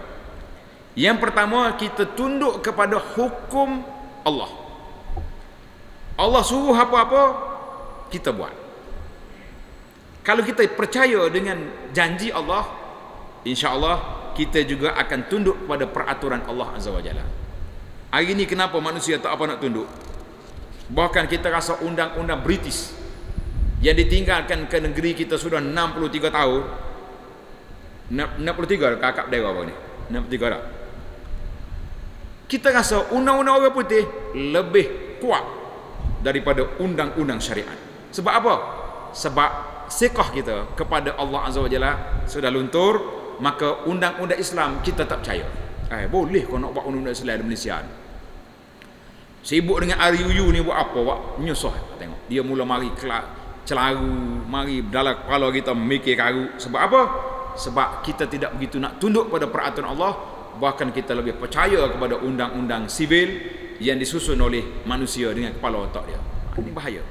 Yang pertama, kita tunduk kepada hukum Allah. Allah suruh apa-apa, kita buat. Kalau kita percaya dengan janji Allah, insya-Allah kita juga akan tunduk kepada peraturan Allah Azza wa Jalla. Hari ini kenapa manusia tak apa nak tunduk? Bahkan kita rasa undang-undang British yang ditinggalkan ke negeri kita sudah 63 tahun. 63 kakak daerah apa ni? 63 dah. Kita rasa undang-undang orang putih lebih kuat daripada undang-undang syariat. Sebab apa? Sebab siqah kita kepada Allah Azza wa Jalla sudah luntur, maka undang-undang Islam kita tak percaya. Boleh kau nak buat undang-undang Islam di Malaysia ni? Sibuk dengan RUU ni buat apa? Buat menyusah. Tengok, dia mula mari celaru, mari dalam kepala kita mikir karu. Sebab apa? Sebab kita tidak begitu nak tunduk pada peraturan Allah, bahkan kita lebih percaya kepada undang-undang sivil yang disusun oleh manusia dengan kepala otak dia. Ini bahaya.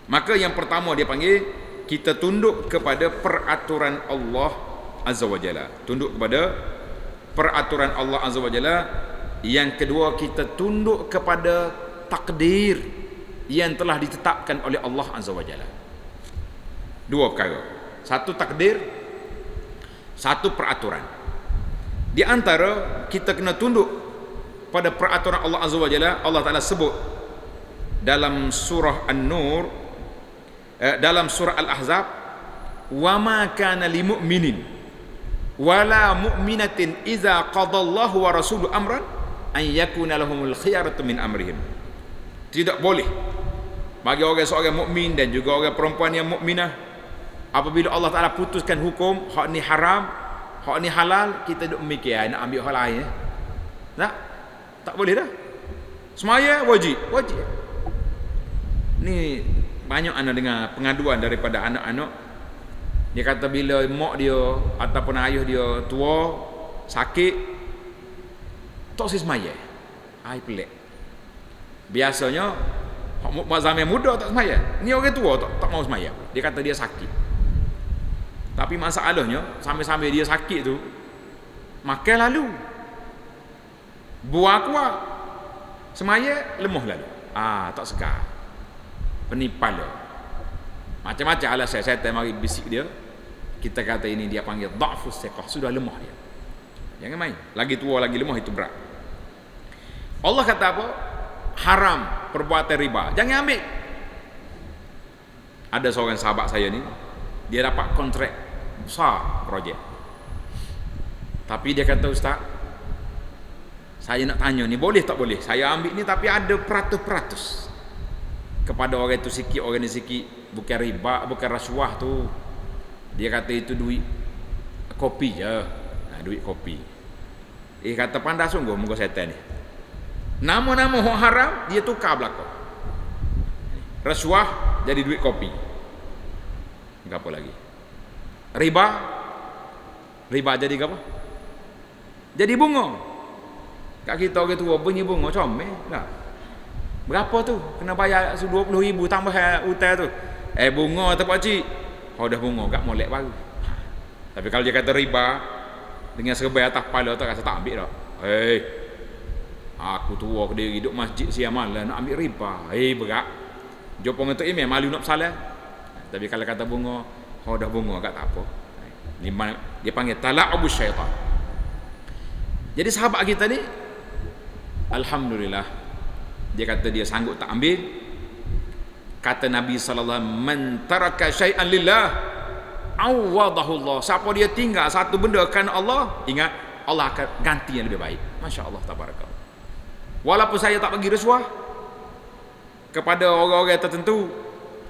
Maka yang pertama dia panggil, kita tunduk kepada peraturan Allah Azza wa Jalla. Tunduk kepada peraturan Allah Azza wa Jalla. Yang kedua, kita tunduk kepada takdir yang telah ditetapkan oleh Allah Azza wa Jalla. Dua perkara. Satu takdir, satu peraturan. Di antara kita kena tunduk pada peraturan Allah Azza wa Jalla, Allah Ta'ala sebut dalam surah An-Nur, dalam surah Al-Ahzab, wa ma kana li mu'minin wala mu'minatin idza qadallahu wa rasuluhu amran an yakuna lahumul khiyaratu min amrihim. Tidak boleh bagi seorang mukmin dan juga orang perempuan yang mukminah, apabila Allah Ta'ala putuskan hukum, hak ni haram, hak ni halal, kita duk mikir nak ambil hal lain. Tak boleh dah. Semaya wajib. Ni banyak anak dengar pengaduan daripada anak-anak. Dia kata bila mak dia ataupun ayah dia tua, sakit, tak semaya. Pelik. Biasanya mak zaman muda tak semaya. Ni orang tua tak mau semaya. Dia kata dia sakit. Tapi masalahnya sambil-sambil dia sakit tu, makan lalu, buah kuat, semaya lemah lalu. Tak segar. Penipal dia. Macam-macam alasan saya mari bisik dia. Kita kata ini dia panggil dha'fus siqah, sudah lemah dia. Jangan main. Lagi tua lagi lemah itu berat. Allah kata apa? Haram perbuatan riba. Jangan ambil. Ada seorang sahabat saya ni, dia dapat kontrak besar projek. Tapi dia kata, Ustaz, saya nak tanya ni, boleh tak boleh? Saya ambil ni tapi ada peratus-peratus. Kepada orang itu sikit, orang ni sikit. Bukan riba, bukan rasuah tu. Dia kata itu duit kopi je. Duit kopi. Kata pandai sungguh muka setan ni. Nama-nama orang haram dia tukar belakang. Rasuah jadi duit kopi. Apa lagi? Riba jadi apa? Jadi bunga. Kat kita orang tua bunyi bunga comel dah. Berapa tu? Kena bayar 20,000 tambah hutang tu. Bunga tu pak cik. Dah bunga kat molek baru. Tapi kalau dia kata riba dengan serbai atas kepala tu, rasa tak ambil dah. Aku tua ke diri duduk masjid siang malam nak ambil riba. Berat. Jumpa dengan tu email malu nak bersalah. Tapi kalau kata bunga, dah bunga kat tak apa. Dia panggil tala'ubus syaitan. Jadi sahabat kita ni, alhamdulillah, dia kata dia sanggup tak ambil. Kata Nabi sallallahu alaihi wasallam, man taraka syai'an lillah awadahu Allah. Siapa dia tinggal satu benda kerana Allah, ingat Allah akan ganti yang lebih baik. Masya-Allah tabarakallah. Walaupun saya tak bagi rasuah kepada orang-orang tertentu,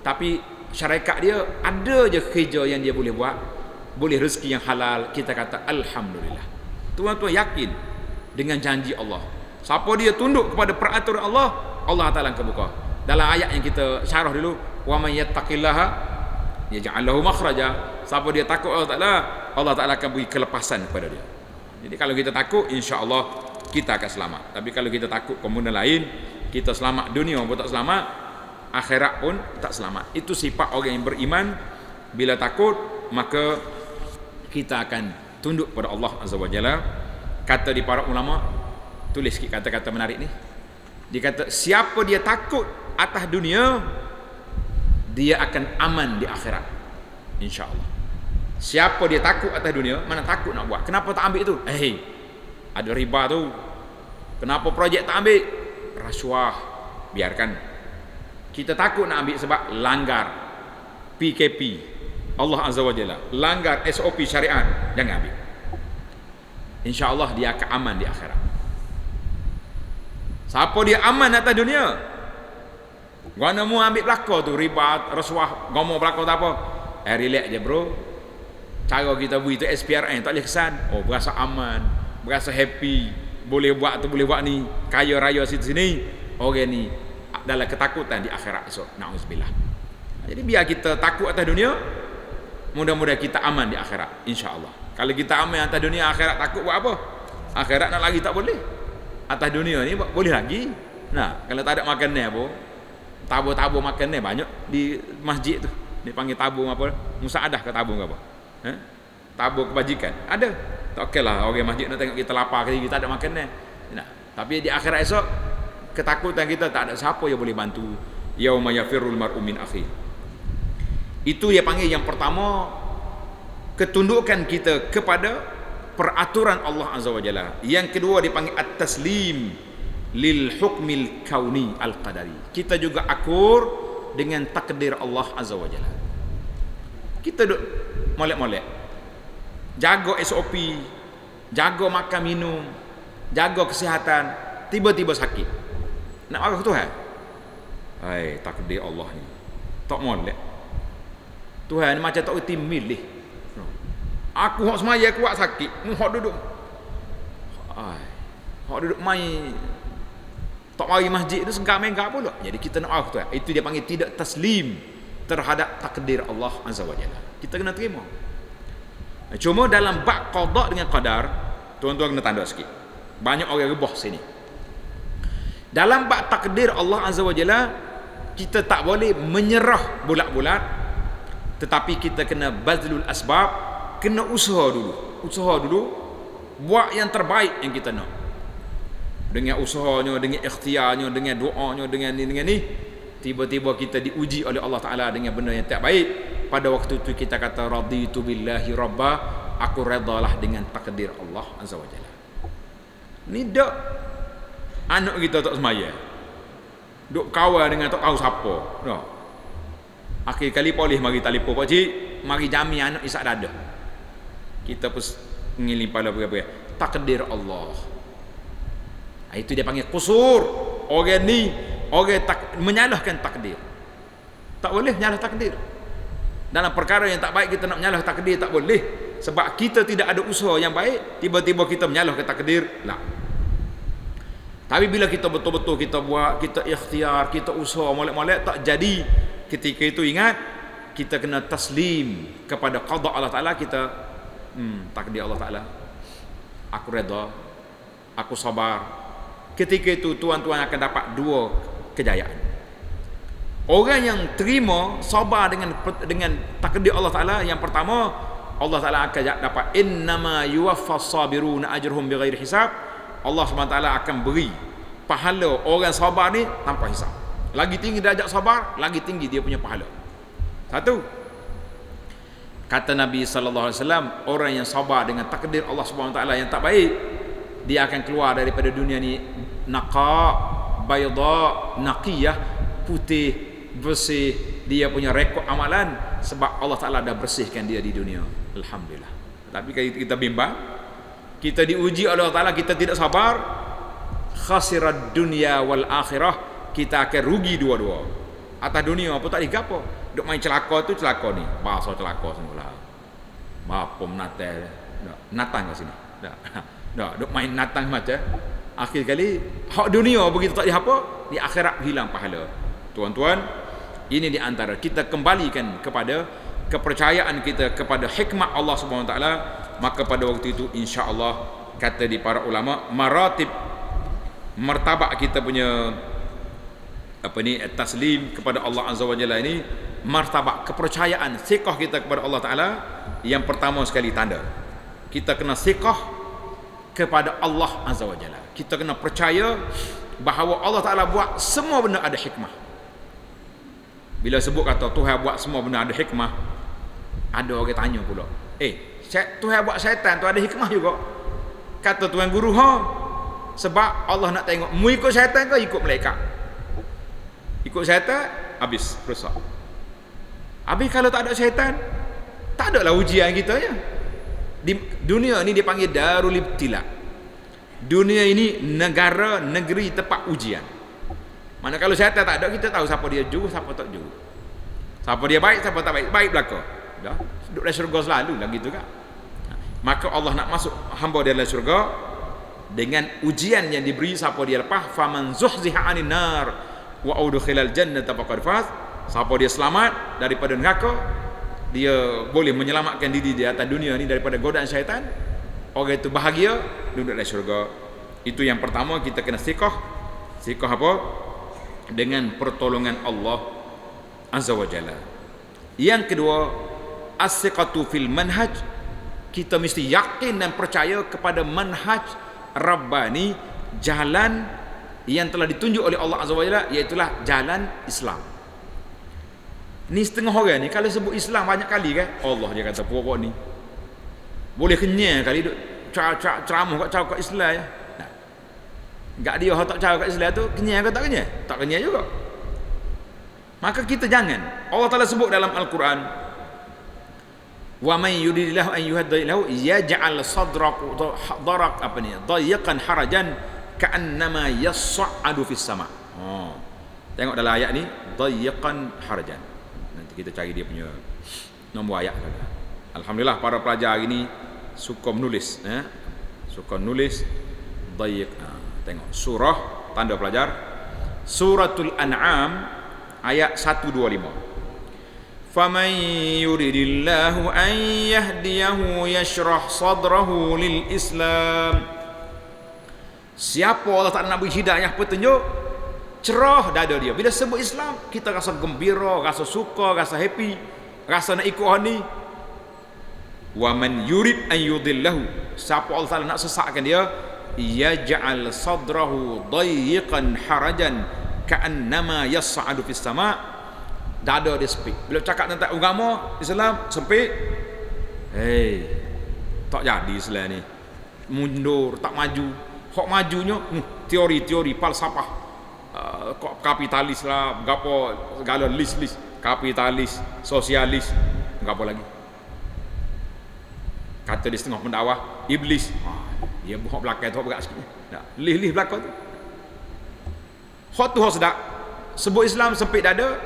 tapi syarikat dia ada je kerja yang dia boleh buat, boleh rezeki yang halal, kita kata alhamdulillah. Tuan-tuan yakin dengan janji Allah. Siapa dia tunduk kepada peraturan Allah, Allah Taala akan buka. Dalam ayat yang kita syarah dulu, wa may yattaqillaha yaj'al lahu makhraja. Siapa dia takut Allah Taala, Allah Taala akan beri kelepasan kepada dia. Jadi kalau kita takut, insya-Allah kita akan selamat. Tapi kalau kita takut kemudian lain, kita selamat dunia pun tak selamat, akhirat pun tak selamat. Itu sifat orang yang beriman. Bila takut, maka kita akan tunduk pada Allah Azza wa Jalla. Kata di para ulama, tulis sikit kata-kata menarik ni. Dia kata, siapa dia takut atas dunia, dia akan aman di akhirat, insya-Allah. Siapa dia takut atas dunia, mana takut nak buat, kenapa tak ambil tu? Ada riba tu. Kenapa projek tak ambil? Rasuah. Biarkan. Kita takut nak ambil sebab langgar PKP Allah Azza wa Jalla, langgar SOP syariat, jangan ambil. InsyaAllah dia akan aman di akhirat. Siapa dia aman atas dunia, gua nak mau ambil belakang tu, riba, rasuah, gomo belakang tak apa. Relax je bro. Cara kita beri tu SPRN, tak boleh kesan. Oh, berasa aman, berasa happy, boleh buat tu, boleh buat ni, kaya raya situ sini. Orang ni dalam ketakutan di akhirat esok. Na'udzubillah. Jadi biar kita takut atas dunia, mudah-mudahan kita aman di akhirat, insya-Allah. Kalau kita aman atas dunia, akhirat takut buat apa? Akhirat nak lari tak boleh. Atas dunia ni boleh lagi. Nah, kalau tak ada makanan apa, tabur-tabur makanan banyak di masjid tu. Dia panggil tabur apa? Musaadah ke tabur ke apa? Tabur kebajikan. Ada. Tak okeylah orang masjid nak tengok kita lapar, kita tak ada makanan. Nah, tapi di akhirat esok ketakutan kita tak ada siapa yang boleh bantu. Yauma yafirrul mar'u min akhi. Itu dia panggil yang pertama, ketundukan kita kepada peraturan Allah Azza wa Jalla. Yang kedua dipanggil at-taslim lil hukmil kauni al-qadari. Kita juga akur dengan takdir Allah Azza wa Jalla. Kita duk molek-molek, jaga SOP, jaga makan minum, jaga kesihatan, tiba-tiba sakit. Nak marah Tuhan? Takdir Allah ni. Tak molek. Tuhan ni macam tak reti milih. Aku hak semaya kuat sakit, hak duduk. Hak duduk main tak mari masjid tu sengkak-mengkak pula. Jadi kita nak marah Tuhan. Itu dia panggil tidak taslim terhadap takdir Allah Azza wa Jalla. Kita kena terima. Cuma dalam bab qada dengan qadar, tuan-tuan kena tanda sikit. Banyak orang rebah sini. Dalam bab takdir Allah Azza wa Jalla, kita tak boleh menyerah bulat-bulat, tetapi kita kena bazlul asbab, kena usaha dulu, buat yang terbaik yang kita nak. Dengan usahanya, dengan ikhtiarnya, dengan doanya, dengan ni, tiba-tiba kita diuji oleh Allah Ta'ala dengan benda yang tak baik. Pada waktu itu kita kata raditu billahi rabba, aku redalah dengan takdir Allah Azza wa Jalla. Ni dak anak kita tak semaya, duk kawan dengan tak tahu siapa. Dah akhir kali polis mari telefon pak cik, mari jami anak isak dada. Kita pun ngiling pada berapa takdir Allah. Itu dia panggil kusur. Orang ni orang menyalahkan takdir. Tak boleh menyalah takdir. Dalam perkara yang tak baik kita nak menyalah takdir tak boleh. Sebab kita tidak ada usaha yang baik, tiba-tiba kita menyalahkan takdir. Lah. Tapi bila kita betul-betul kita buat, kita ikhtiar, kita usaha molek-molek tak jadi, ketika itu ingat kita kena taslim kepada qada Allah Ta'ala. Kita takdir Allah Ta'ala, aku redha, aku sabar. Ketika itu tuan-tuan akan dapat dua kejayaan. Orang yang terima sabar dengan takdir Allah Ta'ala, yang pertama Allah Ta'ala akan dapat innama yuwaffas sabiruna ajruhum bighairi hisab. Allah SWT akan beri pahala orang sabar ni tanpa hisab. Lagi tinggi darjat sabar, lagi tinggi dia punya pahala. Satu, kata Nabi SAW, orang yang sabar dengan takdir Allah SWT yang tak baik, dia akan keluar daripada dunia ni naqa, bayda, naqiyah, putih, bersih. Dia punya rekod amalan sebab Allah Ta'ala dah bersihkan dia di dunia. Alhamdulillah. Tapi kalau kita bimbang, kita diuji oleh Allah Ta'ala, kita tidak sabar, khasirad dunya wal akhirah, kita akan rugi dua-dua. Atas dunia apa tak digapo. Duk main celaka tu celaka ni, bahasa celaka semula. Bapa menatal, natang kat sini. Dah duk main natang macam akhir kali hak dunia begitu tak diapa, di akhirat hilang pahala. Tuan-tuan, ini di antara kita kembalikan kepada kepercayaan kita kepada hikmat Allah Subhanahu Wa Taala, maka pada waktu itu insya-Allah kata di para ulama, maratib martabak kita punya taslim kepada Allah Azza wa Jalla ini, martabak kepercayaan siqah kita kepada Allah Taala. Yang pertama sekali tanda kita kena siqah kepada Allah Azza wa Jalla. Kita kena percaya bahawa Allah Taala buat semua benda ada hikmah. Bila sebut kata Tuhan buat semua benda ada hikmah, ada orang tanya pula, Tuhan buat syaitan tu ada hikmah juga? Kata tuan guru, sebab Allah nak tengok mu ikut syaitan ke ikut malaikat. Ikut syaitan habis rosak. Habis kalau tak ada syaitan, tak ada lah ujian kita ya. Di dunia ni dipanggil darul ibtila. Dunia ini negeri tempat ujian. Mana kalau syaitan tak ada, kita tahu siapa dia juru, siapa tak juru. Siapa dia baik, siapa tak baik. Baik belaka. Dah, duduk dalam syurga selalu lah gitu kan. Maka Allah nak masuk hamba dia dalam syurga dengan ujian yang diberi. Siapa dia lepas, faman zuhziha 'anil nar wa udkhilal jannata faqad faz. Siapa dia selamat daripada neraka, dia boleh menyelamatkan diri di atas dunia ni daripada godaan syaitan, orang itu bahagia duduk dalam syurga. Itu yang pertama, kita kena siqah. Siqah apa? Dengan pertolongan Allah Azza wa Jalla. Yang kedua, as-siqatu fil manhaj. Kita mesti yakin dan percaya kepada manhaj Rabbani, jalan yang telah ditunjuk oleh Allah Azza wa Jalla, iaitulah jalan Islam. Ni setengah orang ni kalau sebut Islam banyak kali kan, Allah dia kata pokok ni boleh kenyang kali duk ceramah kat Islam ya. Enggak dia tak cara kat Islam tu kenyang ke tak kenyang? Tak kenyang juga. Maka kita jangan. Allah Taala sebut dalam Al-Quran, wa may yuridillahu an yuhdiyahu yaj'al sadrahu dayyqan harajan ka'annama yas'adu fis sama'. Tengok dalam ayat ni, dayyqan harajan. Nanti kita cari dia punya nombor ayat saja. Alhamdulillah para pelajar hari ni suka menulis, suka nulis dayyq. Tengok surah tanda pelajar Suratul An'am ayat 125. Faman yuridillahu an yahdiyahu yashrah sadrahu lil Islam. Siapa Allah tak nak beri hidayah petunjuk, cerah dada dia. Bila sebut Islam, kita rasa gembira, rasa suka, rasa happy, rasa nak ikut ni. Wa man yurid an yudillahu. Siapa Allah Taala nak sesatkan dia, yaj'al sadrahu dayyqan harajan ka'annama yas'adu fis sama'. Dada dia sempit. Bila cakap tentang agama Islam sempit, tak jadi Islam ni. Mundur, tak maju. Hak majunya teori-teori falsafah, kapitalis lah, gapo segala list kapitalis, sosialis, gapo lagi. Kata di setengah pendakwah, iblis. Dia buat belakang tu berat sikit. Tak, lih belakang tu. Hak tu hak sedap. Sebut Islam sempit dada,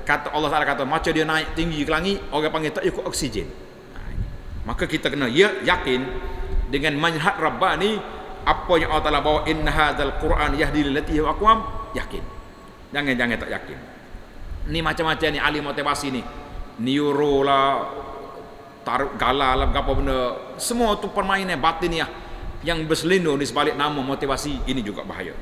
kata Allah Taala kata macam dia naik tinggi ke langit, orang panggil tak ikut oksigen. Maka kita kena yakin dengan manhaj Rabbani, apa yang Allah Taala bawa, inna hadzal Quran yahdi lillati hiya aqwam, yakin. Jangan tak yakin. Ni macam-macam ni ahli motivasi ni. Neuro lah, taruh gala lah, apa benda, semua tu permainan batiniah yang berselindung di sebalik nama motivasi. Ini juga bahaya.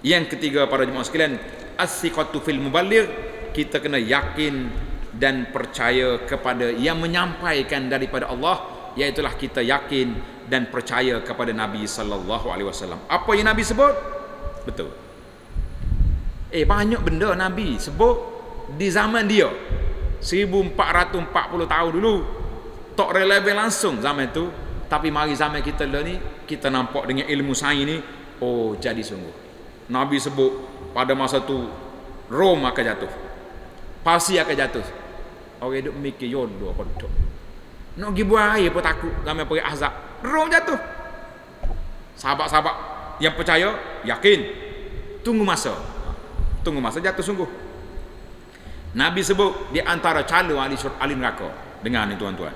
Yang ketiga para jemaah sekalian, as-siqatu fil muballigh. Kita kena yakin dan percaya kepada yang menyampaikan daripada Allah, iaitulah kita yakin dan percaya kepada Nabi sallallahu alaihi wasallam. Apa yang Nabi sebut betul. Banyak benda Nabi sebut di zaman dia 1440 tahun dulu tak relevan langsung zaman tu, tapi mari zaman kita lah ni, kita nampak dengan ilmu sains ni, jadi sungguh. Nabi sebut pada masa tu Rom akan jatuh, Parsia akan jatuh. Orang duk mikir yodo apa tu. Nak pergi buang air pun takut zaman pergi Ahzab. Rom jatuh. Sahabat-sahabat yang percaya, yakin. Tunggu masa jatuh sungguh. Nabi sebut di antara calon ahli neraka. Dengar ni tuan-tuan.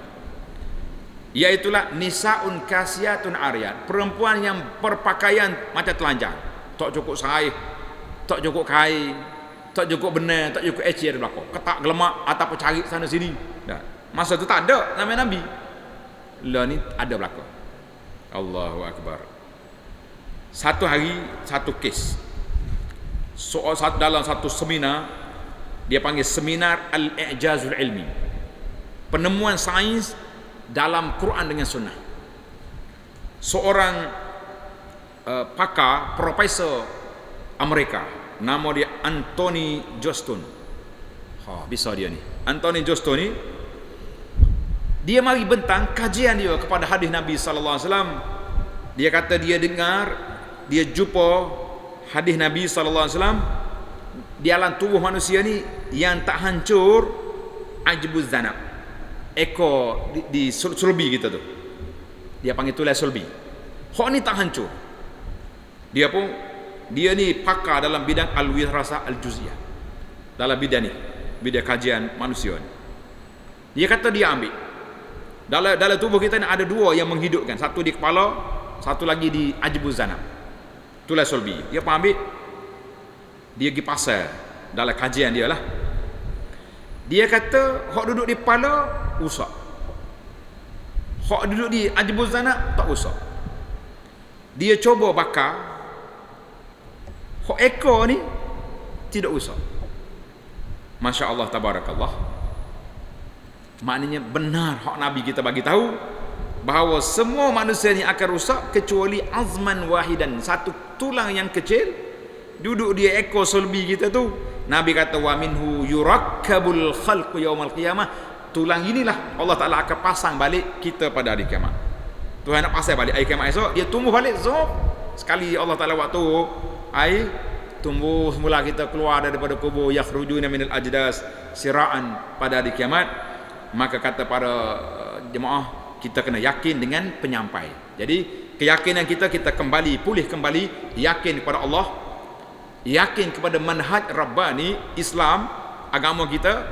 Iaitulah nisaun kasiyatun ariyat, perempuan yang berpakaian macam telanjang. Tak cukup sarai, tak cukup kain, tak cukup benar, tak cukup eci ada belakang. Ketak gelemak ataupun cari sana sini. Dah. Masa tu tak ada nama Nabi. Lah ni ada belakang. Allahu Akbar. Satu hari satu kes. Dalam satu seminar, dia panggil seminar Al-I'jazul Ilmi, penemuan sains dalam Quran dengan Sunnah. Seorang pakar, profesor Amerika, nama dia Anthony Johnston. Bisa dia ni, Anthony Johnston ni, dia mari bentang kajian dia kepada hadis Nabi sallallahu alaihi wasallam. Dia kata dia dengar, dia jumpa hadis Nabi sallallahu alaihi wasallam di alam tubuh manusia ni yang tak hancur ajbuz zanab. Ekor di sulbi kita tu. Dia panggil tulai sulbi. Hak ni tak hancur. Dia ni pakar dalam bidang al-wirasa al-juz'iyah. Dalam bidang ni, bidang kajian manusia ni. Dia kata dia ambil dalam tubuh kita ni ada dua yang menghidupkan, satu di kepala, satu lagi di ajbuz zanab, tulai sulbi. Dia pun ambil, dia pergi pasal dalam kajian dia lah. Dia kata hak duduk di kepala usah, hak duduk di ajbuz zanab tak usah. Dia cuba bakar, hak ekor ni tidak usah. Masya Allah, tabarakallah. Maknanya benar hak Nabi kita bagi tahu bahawa semua manusia ni akan rusak kecuali azman wahidan, satu tulang yang kecil duduk di ekor sulbi kita tu. Nabi kata wa minhu yurakkabul khalqu yaumal qiyamah. Tulang inilah Allah Taala akan pasang balik kita pada hari kiamat. Tuhan nak pasang balik hari kiamat esok, dia tumbuh balik zop. Sekali Allah Taala waktu ai tumbuh semula kita keluar daripada kubur, yakhrujuna minal ajdas siraan pada hari kiamat. Maka kata para jemaah, kita kena yakin dengan penyampai. Jadi keyakinan kita kembali pulih kembali, yakin kepada Allah, yakin kepada manhaj Rabbani Islam, agama kita,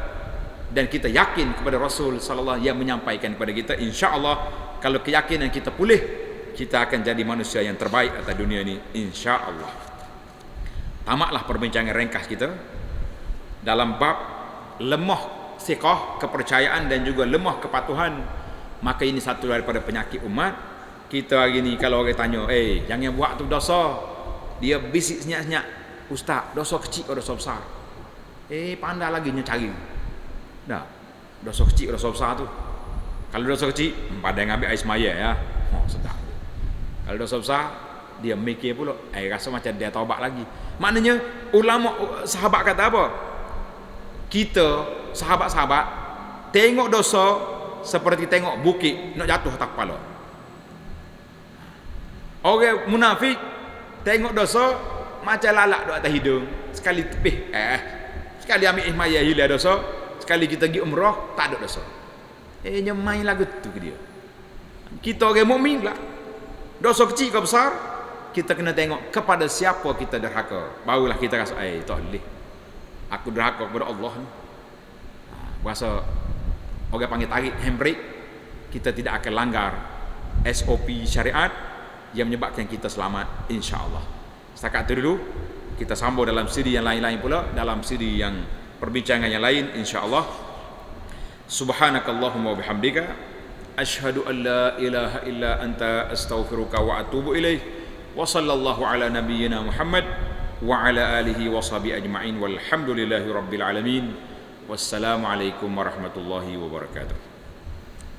dan kita yakin kepada Rasul sallallahu yang menyampaikan kepada kita. Insya-Allah kalau keyakinan kita pulih, kita akan jadi manusia yang terbaik atas dunia ini, insya-Allah. Tamatlah perbincangan ringkas kita dalam bab lemah siqah, kepercayaan, dan juga lemah kepatuhan. Maka ini satu daripada penyakit umat kita hari ni. Kalau orang tanya, jangan buat tu dosa, dia bisik senyap-senyap, ustaz, dosa kecil atau dosa besar? Pandai lagi cari. Dah, dosa kecil atau dosa besar tu. Kalau dosa kecil, pandai ngambil air semaya ya. Sedap. Kalau dosa besar, dia mikir pula, rasa macam dia taubat lagi. Maknanya ulama sahabat kata apa? Kita sahabat-sahabat tengok dosa seperti tengok bukit nak jatuh atas kepala. Orang munafik tengok dosa macam lalak duk atas hidung. Sekali tepih, sekali ambil ismaya hilang dosa, sekali kita pergi umrah tak ada dosa. Main lagu tu ke dia. Kita orang mukmin lah, dosa kecil ke besar, kita kena tengok kepada siapa kita derhaka. Barulah kita rasa tak boleh, aku derhaka kepada Allah ni. Bahasa orang panggil tarik handbrake. Kita tidak akan langgar SOP syariat yang menyebabkan kita selamat, insya-Allah. Setakat itu dulu, kita sambung dalam siri yang lain-lain pula, dalam siri yang perbincangan yang lain, insya-Allah. Subhanakallahumma wa bihamdika asyhadu an la ilaha illa anta astaghfiruka wa atubu ilaik. Wa sallallahu ala nabiyyina Muhammad wa ala alihi wa sahbihi ajma'in walhamdulillahi rabbil alamin. Wassalamualaikum warahmatullahi wabarakatuh.